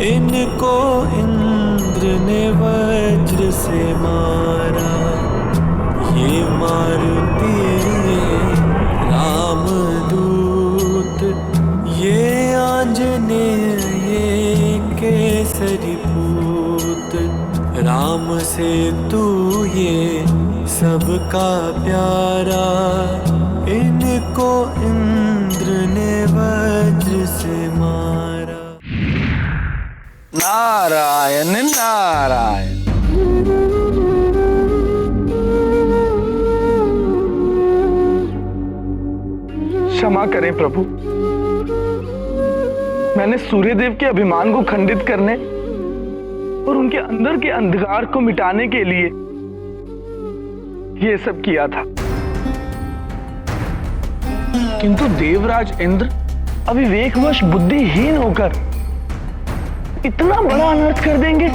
इनको इंद्र ने वज्र से मारा। ये मारुति, ये रामदूत, ये आंजनेय, ये केसरी पूत, राम से तू ये सबका प्यारा, इनको इंद्र ने वज्र से मारा। नारायण नारायण। क्षमा करें प्रभु, मैंने सूर्यदेव के अभिमान को खंडित करने और उनके अंदर के अंधकार को मिटाने के लिए ये सब किया था, किंतु देवराज इंद्र अविवेकवश बुद्धिहीन होकर इतना बड़ा अनर्थ कर देंगे,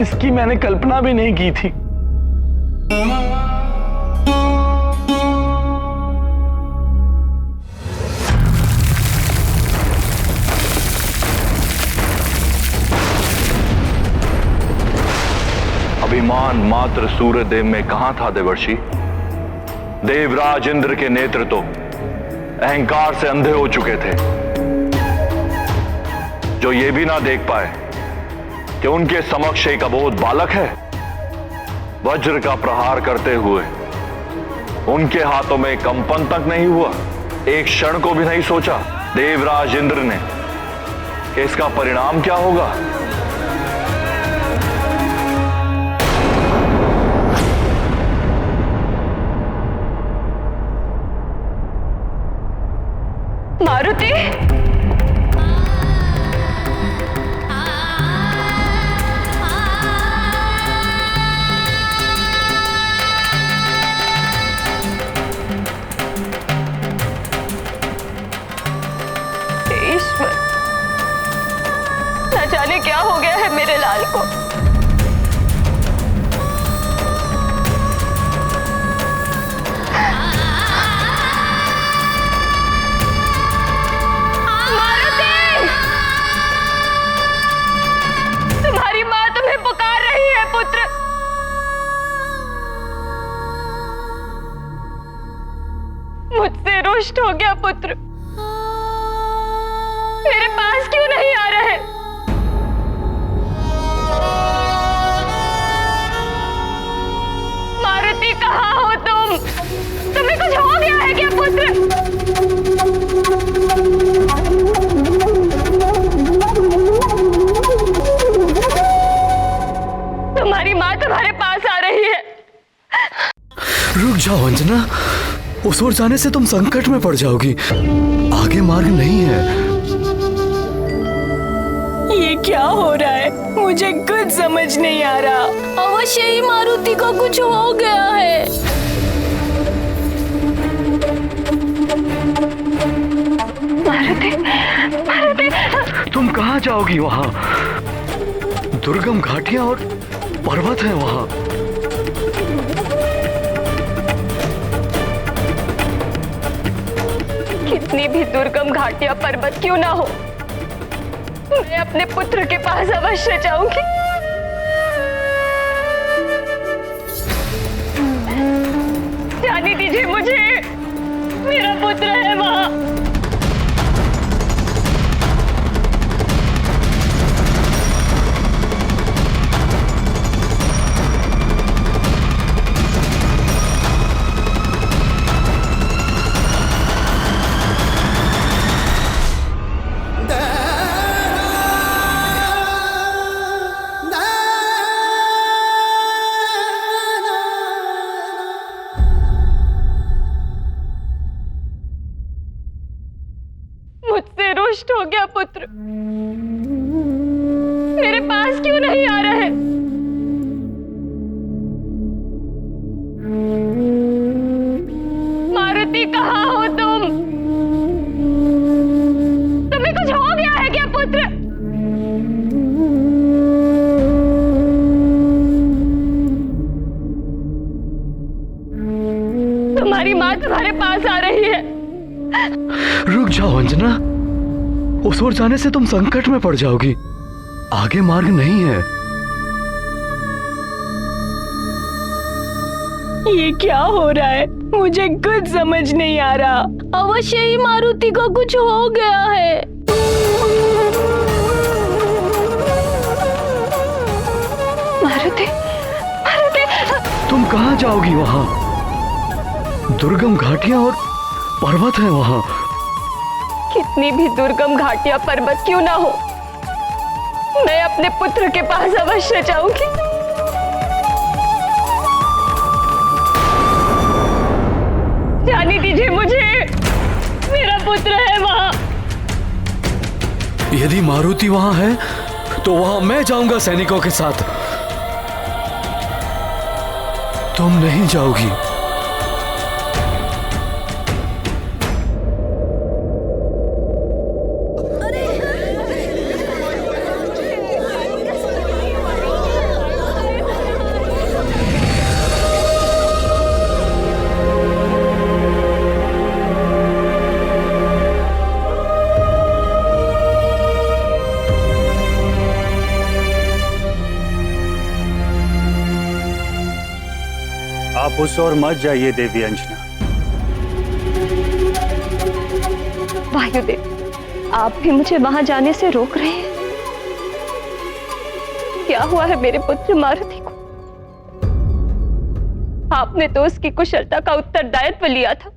इसकी मैंने कल्पना भी नहीं की थी। अभिमान मात्र सूर्यदेव में कहां था देवर्षि? देवराज इंद्र के नेत्र तो अहंकार से अंधे हो चुके थे, जो ये भी ना देख पाए कि उनके समक्ष एक अबोध बालक है। वज्र का प्रहार करते हुए उनके हाथों में कंपन तक नहीं हुआ, एक क्षण को भी नहीं सोचा देवराज इंद्र ने कि इसका परिणाम क्या होगा। मारुति, ईश्वर, न जाने क्या हो गया है मेरे लाल को। तुम्हारी माँ तुम्हें पुकार रही है पुत्र। मुझसे रुष्ट हो गया पुत्र, मेरे पास क्यों नहीं आ रहे? मारुति, कहाँ हो तुम? तुम्हें कुछ हो गया है क्या पुत्र? तुम्हारी माँ तुम्हारे पास आ रही है। रुक जाओ अंजना, उस ओर जाने से तुम संकट में पड़ जाओगी, आगे मार्ग नहीं है। ये क्या हो रहा है? मुझे कुछ समझ नहीं आ रहा। अवश्य ही मारुति को कुछ हो गया है। मारुति, मारुति, तुम कहाँ जाओगी? वहाँ दुर्गम घाटियां और पर्वत है वहाँ। कितनी भी दुर्गम घाटियां पर्वत क्यों ना हो, मैं अपने पुत्र के पास अवश्य जाऊंगी। जाने दीजिए मुझे, मेरा पुत्र है वहाँ। मुझसे रुष्ट हो गया पुत्र, मेरे पास क्यों नहीं आ रहा है? मारुति कहाँ हो तुम? तुम्हें कुछ हो गया है क्या पुत्र? तुम्हारी माँ तुम्हारे पास आ रही है। रुक जाओ अंजना, उस ओर जाने से तुम संकट में पड़ जाओगी। आगे मार्ग नहीं है। ये क्या हो रहा है? मुझे कुछ समझ नहीं आ रहा। अवश्य ही मारुति को कुछ हो गया है। मारुति, मारुति, तुम कहाँ जाओगी? वहाँ दुर्गम घाटियां और पर्वत है वहाँ। कितनी भी दुर्गम घाटियां पर्वत क्यों ना हो, मैं अपने पुत्र के पास अवश्य जाऊंगी। जाने दीजिए मुझे, मेरा पुत्र है वहाँ। यदि मारुति वहाँ है तो वहाँ मैं जाऊंगा सैनिकों के साथ। तुम नहीं जाओगी। आप उस ओर मत जाइए देवी अंजना। वायुदेव, आप भी मुझे वहां जाने से रोक रहे हैं। क्या हुआ है मेरे पुत्र मारुति को? आपने तो उसकी कुशलता का उत्तरदायित्व लिया था,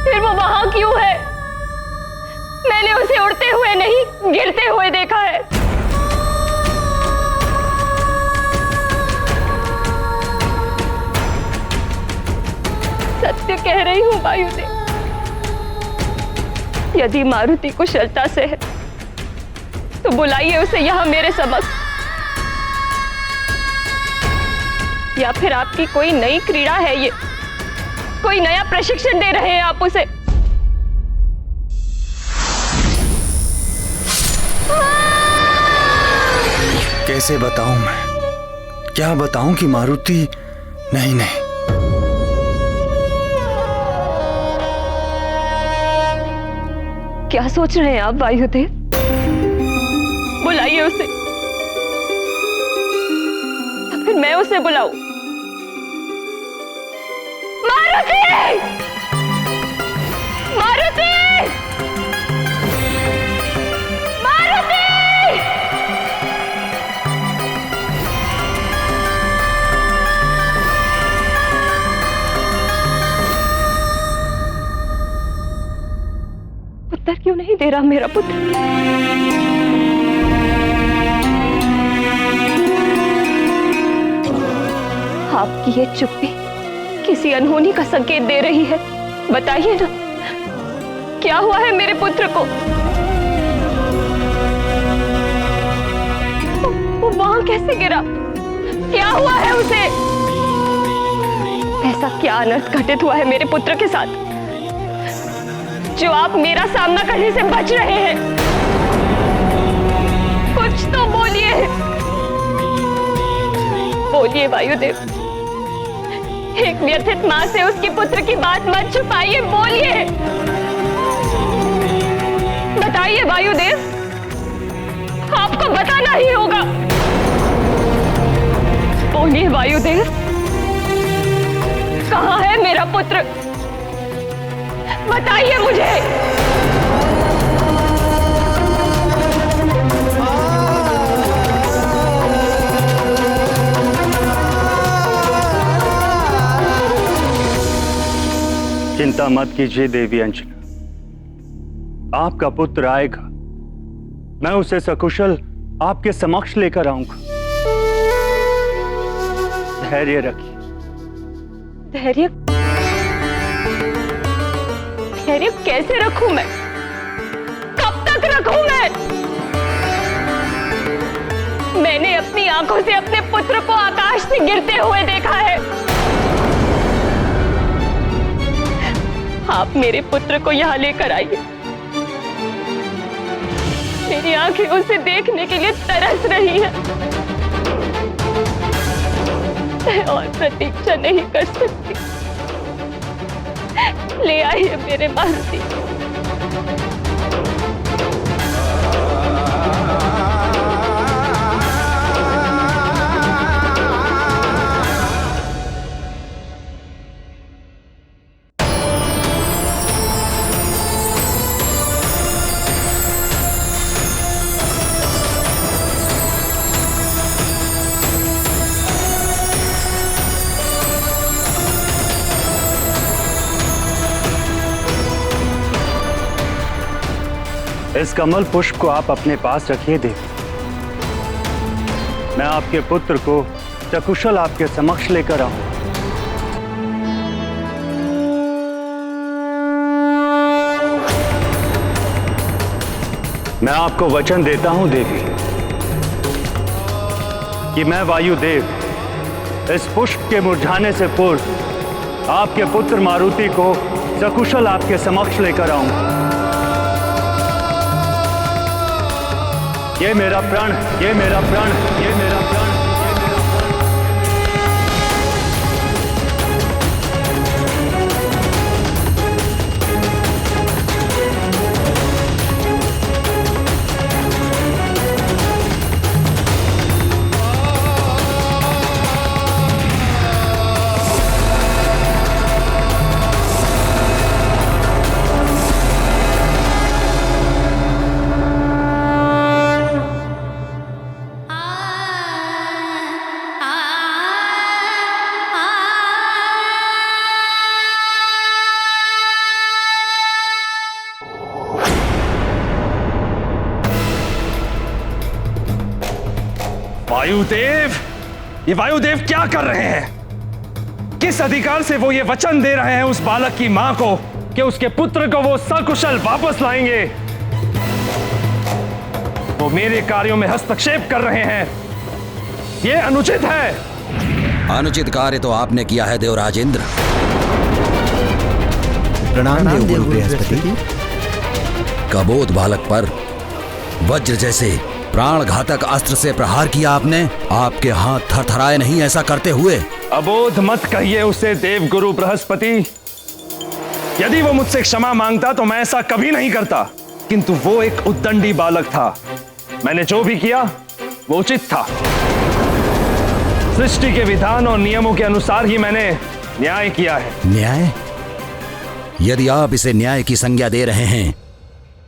फिर वो वहां क्यों है? मैंने उसे उड़ते हुए नहीं, गिरते हुए देखा है। सत्य कह रही हूँ वायुदेव, यदि मारुति कुशलता से है तो बुलाइए उसे यहाँ मेरे समक्ष। या फिर आपकी कोई नई क्रीड़ा है ये, कोई नया प्रशिक्षण दे रहे हैं आप उसे? कैसे बताऊं मैं? क्या बताऊं कि मारुति नहीं। क्या सोच रहे हैं आप वायुदेव? बुलाइए उसे, तो फिर मैं उसे बुलाऊं। मारुति! मारुति! मारुति! उत्तर क्यों नहीं दे रहा मेरा पुत्र? आपकी ये चुप्पी किसी अनहोनी का संकेत दे रही है। बताइए ना, क्या हुआ है मेरे पुत्र को? वो वहां कैसे गिरा? क्या हुआ है उसे? ऐसा क्या अनर्थ घटित हुआ है मेरे पुत्र के साथ जो आप मेरा सामना करने से बच रहे हैं? कुछ तो बोलिए, बोलिए वायुदेव। एक व्यथित मां से उसके पुत्र की बात मत छुपाइए, बोलिए, बताइए वायुदेव, आपको बताना ही होगा। बोलिए वायुदेव, कहाँ है मेरा पुत्र? बताइए मुझे। चिंता मत कीजिए देवी अंजना, आपका पुत्र आएगा। मैं उसे सकुशल आपके समक्ष लेकर आऊंगा। धैर्य रखिए। धैर्य? धैर्य कैसे रखूं मैं? कब तक रखूं मैं? मैंने अपनी आंखों से अपने पुत्र को आकाश से गिरते हुए देखा है। आप मेरे पुत्र को यहाँ लेकर आइए। मेरी आंखें उसे देखने के लिए तरस रही है। मैं और प्रतीक्षा नहीं कर सकती। ले आइए मेरे मारुति। इस कमल पुष्प को आप अपने पास रखिए देवी। मैं आपके पुत्र को सकुशल आपके समक्ष लेकर आऊं। मैं आपको वचन देता हूं देवी कि मैं वायुदेव इस पुष्प के मुरझाने से पूर्व आपके पुत्र मारुति को सकुशल आपके समक्ष लेकर आऊंगा। ये मेरा प्रण, ये मेरा प्रण, ये मेरा प्रण, ये मेरा प्रण। वायुदेव, ये वायुदेव क्या कर रहे हैं? किस अधिकार से वो ये वचन दे रहे हैं उस बालक की मां को कि उसके पुत्र को वो सकुशल वापस लाएंगे? वो मेरे कार्यों में हस्तक्षेप कर रहे हैं। ये अनुचित है। अनुचित कार्य तो आपने किया है देवराज इंद्र। प्रणाम देवगुरु बृहस्पति। कबोध बालक पर वज्र जैसे प्राण घातक अस्त्र से प्रहार किया आपने। आपके हाथ थरथराए नहीं ऐसा करते हुए? अबोध मत कहिए उसे देवगुरु बृहस्पति। यदि वो मुझसे क्षमा मांगता तो मैं ऐसा कभी नहीं करता, किंतु वो एक उद्दंडी बालक था। मैंने जो भी किया वो उचित था। सृष्टि के विधान और नियमों के अनुसार ही मैंने न्याय किया है। न्याय? यदि आप इसे न्याय की संज्ञा दे रहे हैं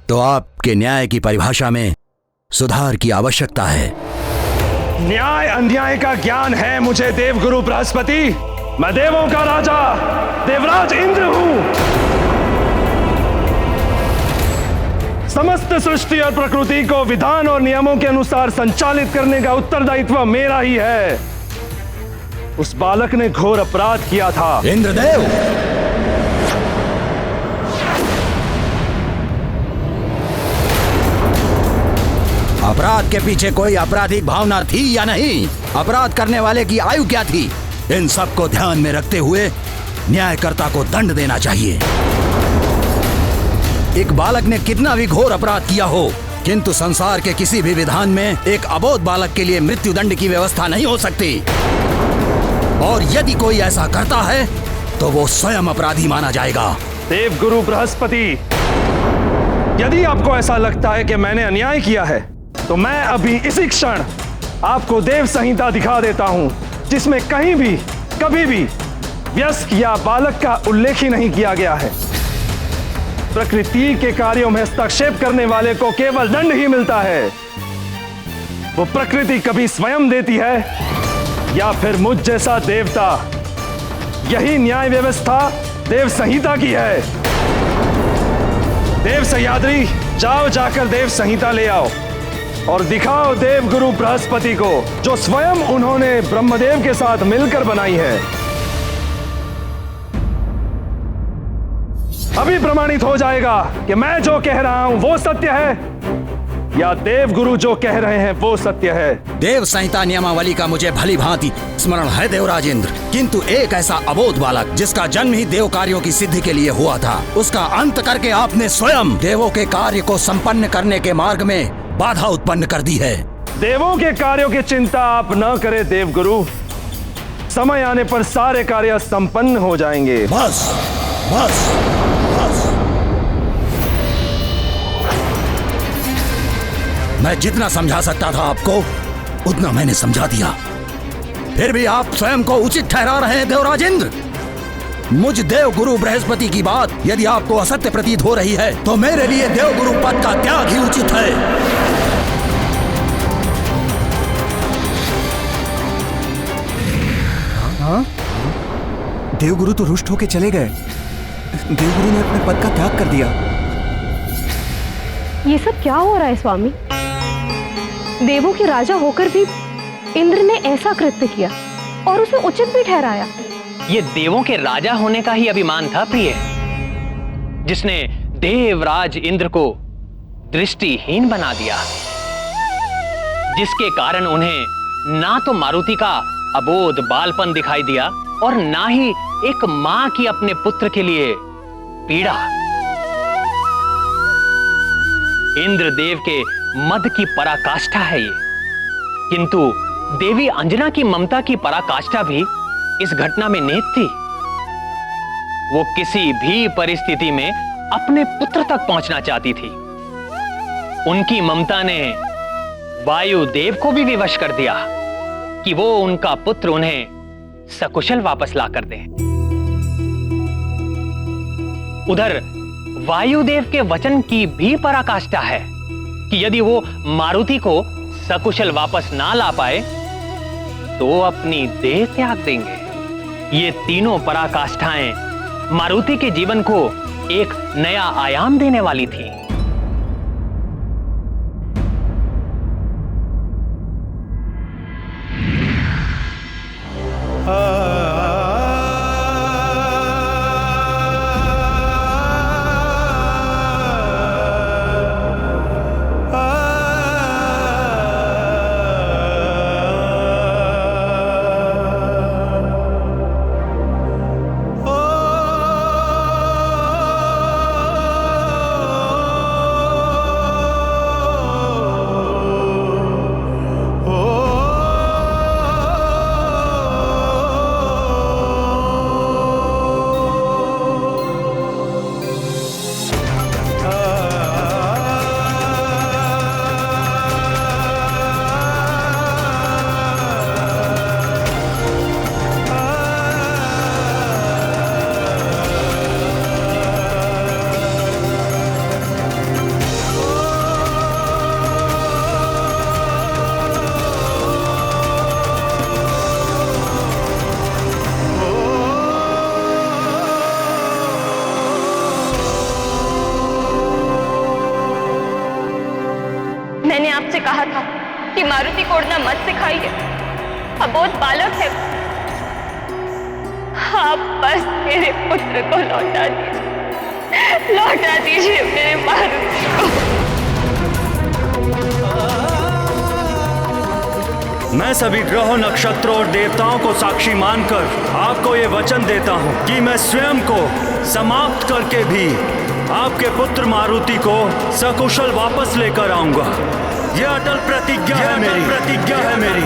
तो आपके न्याय की परिभाषा में सुधार की आवश्यकता है। न्याय अन्याय का ज्ञान है मुझे देवगुरु बृहस्पति। मैं देवों का राजा देवराज इंद्र हूं। समस्त सृष्टि और प्रकृति को विधान और नियमों के अनुसार संचालित करने का उत्तरदायित्व मेरा ही है। उस बालक ने घोर अपराध किया था। इंद्रदेव, अपराध के पीछे कोई आपराधिक भावना थी या नहीं? अपराध करने वाले की आयु क्या थी? इन सब को ध्यान में रखते हुए न्यायकर्ता को दंड देना चाहिए। एक बालक ने कितना भी घोर अपराध किया हो, किंतु संसार के किसी भी विधान में एक अबोध बालक के लिए मृत्युदंड की व्यवस्था नहीं हो सकती। और यदि कोई ऐसा करता है तो वो स्वयं अपराधी माना जाएगा। देवगुरु बृहस्पति, यदि आपको ऐसा लगता है कि मैंने अन्याय किया है तो मैं अभी इसी क्षण आपको देव संहिता दिखा देता हूं, जिसमें कहीं भी कभी भी वयस्क या बालक का उल्लेख ही नहीं किया गया है। प्रकृति के कार्यों में हस्तक्षेप करने वाले को केवल दंड ही मिलता है। वो प्रकृति कभी स्वयं देती है या फिर मुझ जैसा देवता। यही न्याय व्यवस्था देव संहिता की है। देव सह्याद्री, जाओ जाकर देव संहिता ले आओ और दिखाओ देव गुरु बृहस्पति को, जो स्वयं उन्होंने ब्रह्मदेव के साथ मिलकर बनाई है। अभी प्रमाणित हो जाएगा कि मैं जो कह रहा हूं वो सत्य है या देव गुरु जो कह रहे हैं वो सत्य है। देव संहिता नियमावली का मुझे भली भांति स्मरण है देवराज इंद्र, किंतु एक ऐसा अबोध बालक जिसका जन्म ही देव कार्यों की सिद्धि के लिए हुआ था, उसका अंत करके आपने स्वयं देवों के कार्य को संपन्न करने के मार्ग में बाधा उत्पन्न कर दी है। देवों के कार्यों की चिंता आप न करें देव गुरु, समय आने पर सारे कार्य संपन्न हो जाएंगे। बस बस बस, मैं जितना समझा सकता था आपको उतना मैंने समझा दिया, फिर भी आप स्वयं को उचित ठहरा रहे हैं देवराज इंद्र। मुझ देव गुरु बृहस्पति की बात यदि आपको असत्य प्रतीत हो रही है तो मेरे लिए देव गुरु पद का त्याग ही उचित है। हाँ? देवगुरु तो रुष्ट होके चले गए। देवगुरु ने अपने पद का त्याग कर दिया। ये सब क्या हो रहा है स्वामी? देवों के राजा होकर भी इंद्र ने ऐसा कृत्य किया और उसे उचित भी ठहराया। ये देवों के राजा होने का ही अभिमान था प्रिय, जिसने देवराज इंद्र को दृष्टिहीन बना दिया, जिसके कारण उन्हें ना तो मारुति का अबोध बालपन दिखाई दिया और ना ही एक मां की अपने पुत्र के लिए पीड़ा। इंद्रदेव के मद की पराकाष्ठा है ये, किंतु देवी अंजना की ममता की पराकाष्ठा भी इस घटना में निहित थी। वो किसी भी परिस्थिति में अपने पुत्र तक पहुंचना चाहती थी। उनकी ममता ने वायुदेव को भी विवश कर दिया कि वो उनका पुत्र उन्हें सकुशल वापस ला कर दे। उधर वायुदेव के वचन की भी पराकाष्ठा है कि यदि वो मारुति को सकुशल वापस ना ला पाए तो अपनी देह त्याग देंगे। ये तीनों पराकाष्ठाएं मारुति के जीवन को एक नया आयाम देने वाली थी। मैंने आपसे कहा था कि मारुति को उड़ना मत सिखाइए, अबोध बालक है। आप बस मेरे पुत्र को लौटा दीजिए मेरे मारुति को। मैं सभी ग्रहों, नक्षत्रों और देवताओं को साक्षी मानकर आपको ये वचन देता हूँ कि मैं स्वयं को समाप्त करके भी आपके पुत्र मारुति को सकुशल वापस लेकर आऊंगा। यह अटल प्रतिज्ञा है मेरी।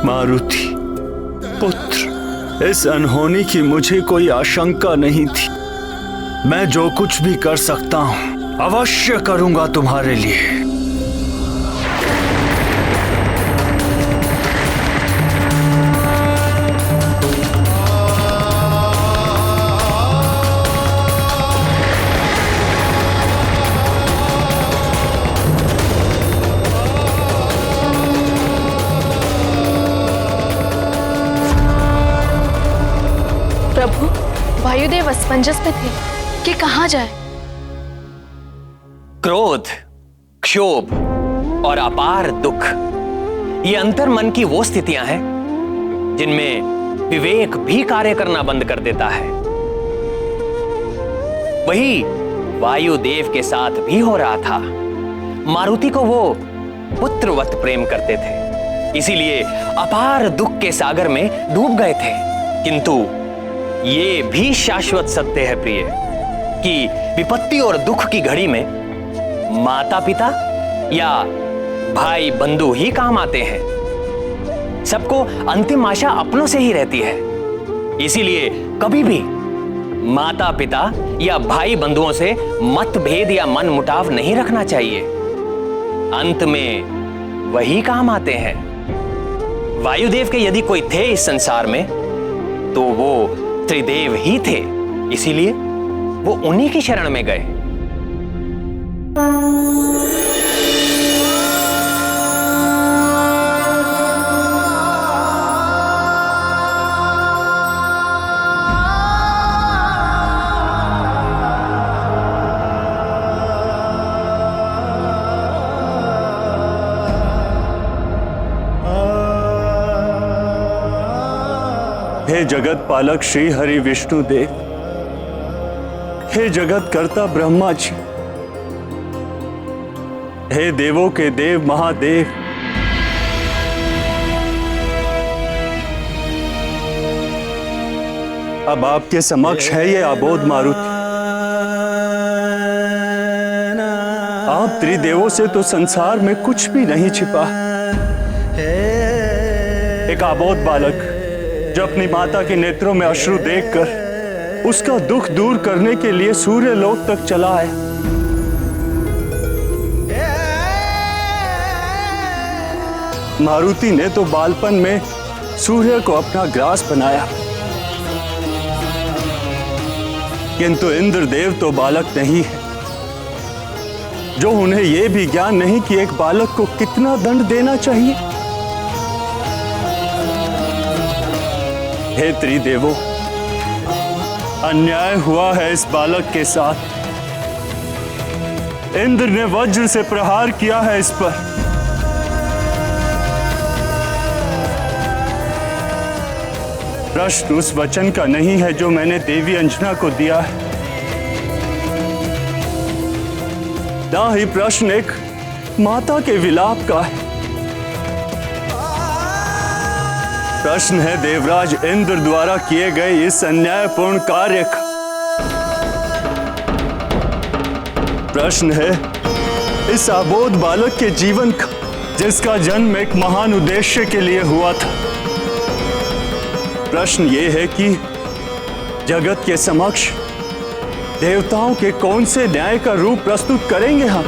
मारुति पुत्र, इस अनहोनी की मुझे कोई आशंका नहीं थी। मैं जो कुछ भी कर सकता हूं अवश्य करूंगा तुम्हारे लिए। प्रभु, वायुदेव असमंजस में थे कि कहाँ जाए। क्रोध, क्षोभ और अपार दुख, ये अंतर मन की वो स्थितियां हैं जिनमें विवेक भी कार्य करना बंद कर देता है। वही वायुदेव के साथ भी हो रहा था। मारुति को वो पुत्रवत प्रेम करते थे, इसीलिए अपार दुख के सागर में डूब गए थे। किंतु ये भी शाश्वत सत्य है प्रिय, कि विपत्ति और दुख की घड़ी में माता पिता या भाई बंधु ही काम आते हैं। सबको अंतिम आशा अपनों से ही रहती है, इसीलिए कभी भी माता पिता या भाई बंधुओं से मतभेद या मन मुटाव नहीं रखना चाहिए। अंत में वही काम आते हैं। वायुदेव के यदि कोई थे इस संसार में तो वो त्रिदेव ही थे, इसीलिए वो उन्हीं की शरण में गए। हे जगत पालक श्री हरि विष्णु देव, हे जगत कर्ता ब्रह्मा जी, हे देवों के देव महादेव, अब आपके समक्ष है ये अबोध मारुति। आप त्रिदेवों से तो संसार में कुछ भी नहीं छिपा। एक अबोध बालक जो अपनी माता के नेत्रों में अश्रु देखकर उसका दुख दूर करने के लिए सूर्य लोक तक चला आया। मारुति ने तो बालपन में सूर्य को अपना ग्रास बनाया, किंतु इंद्रदेव तो बालक नहीं है, जो उन्हें यह भी ज्ञान नहीं कि एक बालक को कितना दंड देना चाहिए। हे त्रिदेवों, अन्याय हुआ है इस बालक के साथ। इंद्र ने वज्र से प्रहार किया है इस पर। प्रश्न उस वचन का नहीं है जो मैंने देवी अंजना को दिया है, ना ही प्रश्न एक माता के विलाप का है। प्रश्न है देवराज इंद्र द्वारा किए गए इस अन्यायपूर्ण कार्य का। प्रश्न है इस अबोध बालक के जीवन का, जिसका जन्म एक महान उद्देश्य के लिए हुआ था। प्रश्न ये है कि जगत के समक्ष देवताओं के कौन से न्याय का रूप प्रस्तुत करेंगे हम।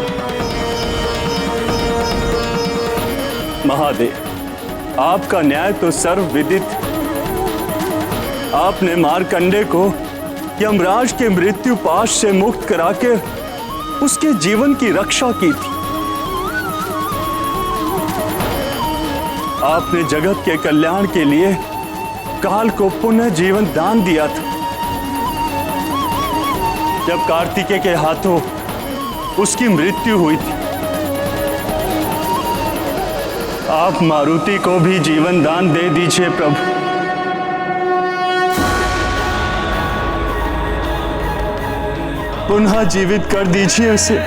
महादेव, आपका न्याय तो सर्वविदित। आपने मार्कंडे को यमराज के मृत्यु पाश से मुक्त कराके उसके जीवन की रक्षा की थी। आपने जगत के कल्याण के लिए काल को पुनः जीवन दान दिया था। जब कार्तिकेय के हाथों उसकी मृत्यु हुई थी, आप मारुति को भी जीवन दान दे दीजिए प्रभु। पुनः जीवित कर दीजिए उसे,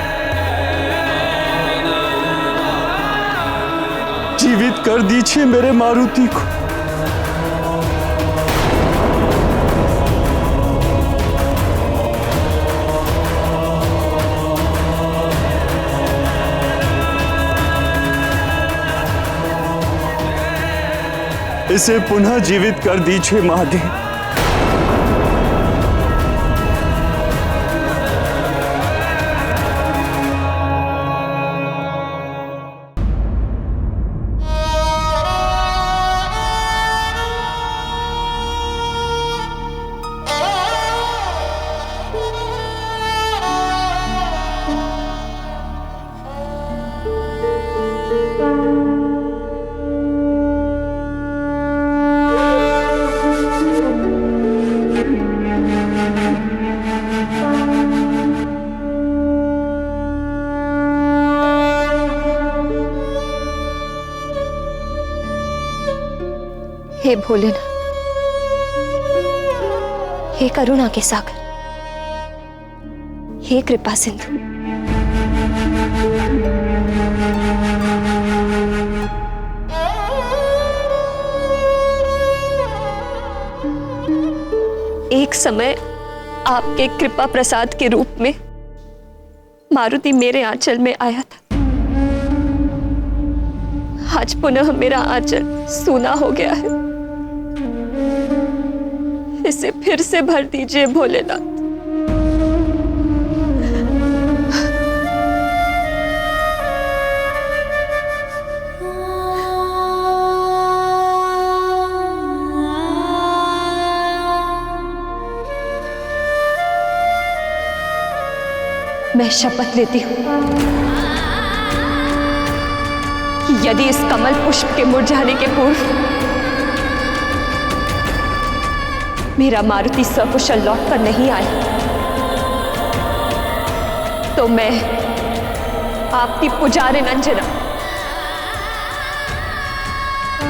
जीवित कर दीजिए मेरे मारुति को। इसे पुनः जीवित कर दीजिए महादेव। हे भोलेनाथ, हे करुणा के सागर, हे कृपा सिंधु, एक समय आपके कृपा प्रसाद के रूप में मारुति मेरे आंचल में आया था। आज पुनः मेरा आंचल सूना हो गया है। इसे फिर से भर दीजिए भोलेनाथ। मैं शपथ लेती हूं कि यदि इस कमल पुष्प के मुरझाने के पूर्व मेरा मारुति सकुशल लौट कर नहीं आया, तो मैं आपकी पुजारी नंजना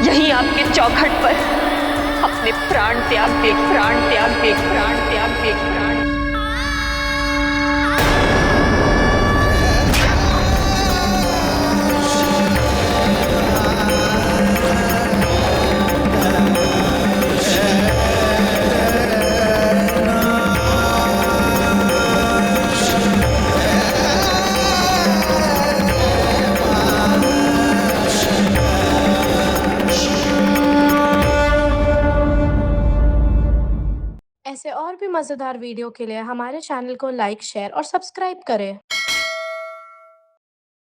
यहीं आपके चौखट पर अपने प्राण त्याग दे, प्राण त्याग दे, प्राण त्याग दे, प्राण। ऐसे और भी मज़ेदार वीडियो के लिए हमारे चैनल को लाइक, शेयर और सब्सक्राइब करें।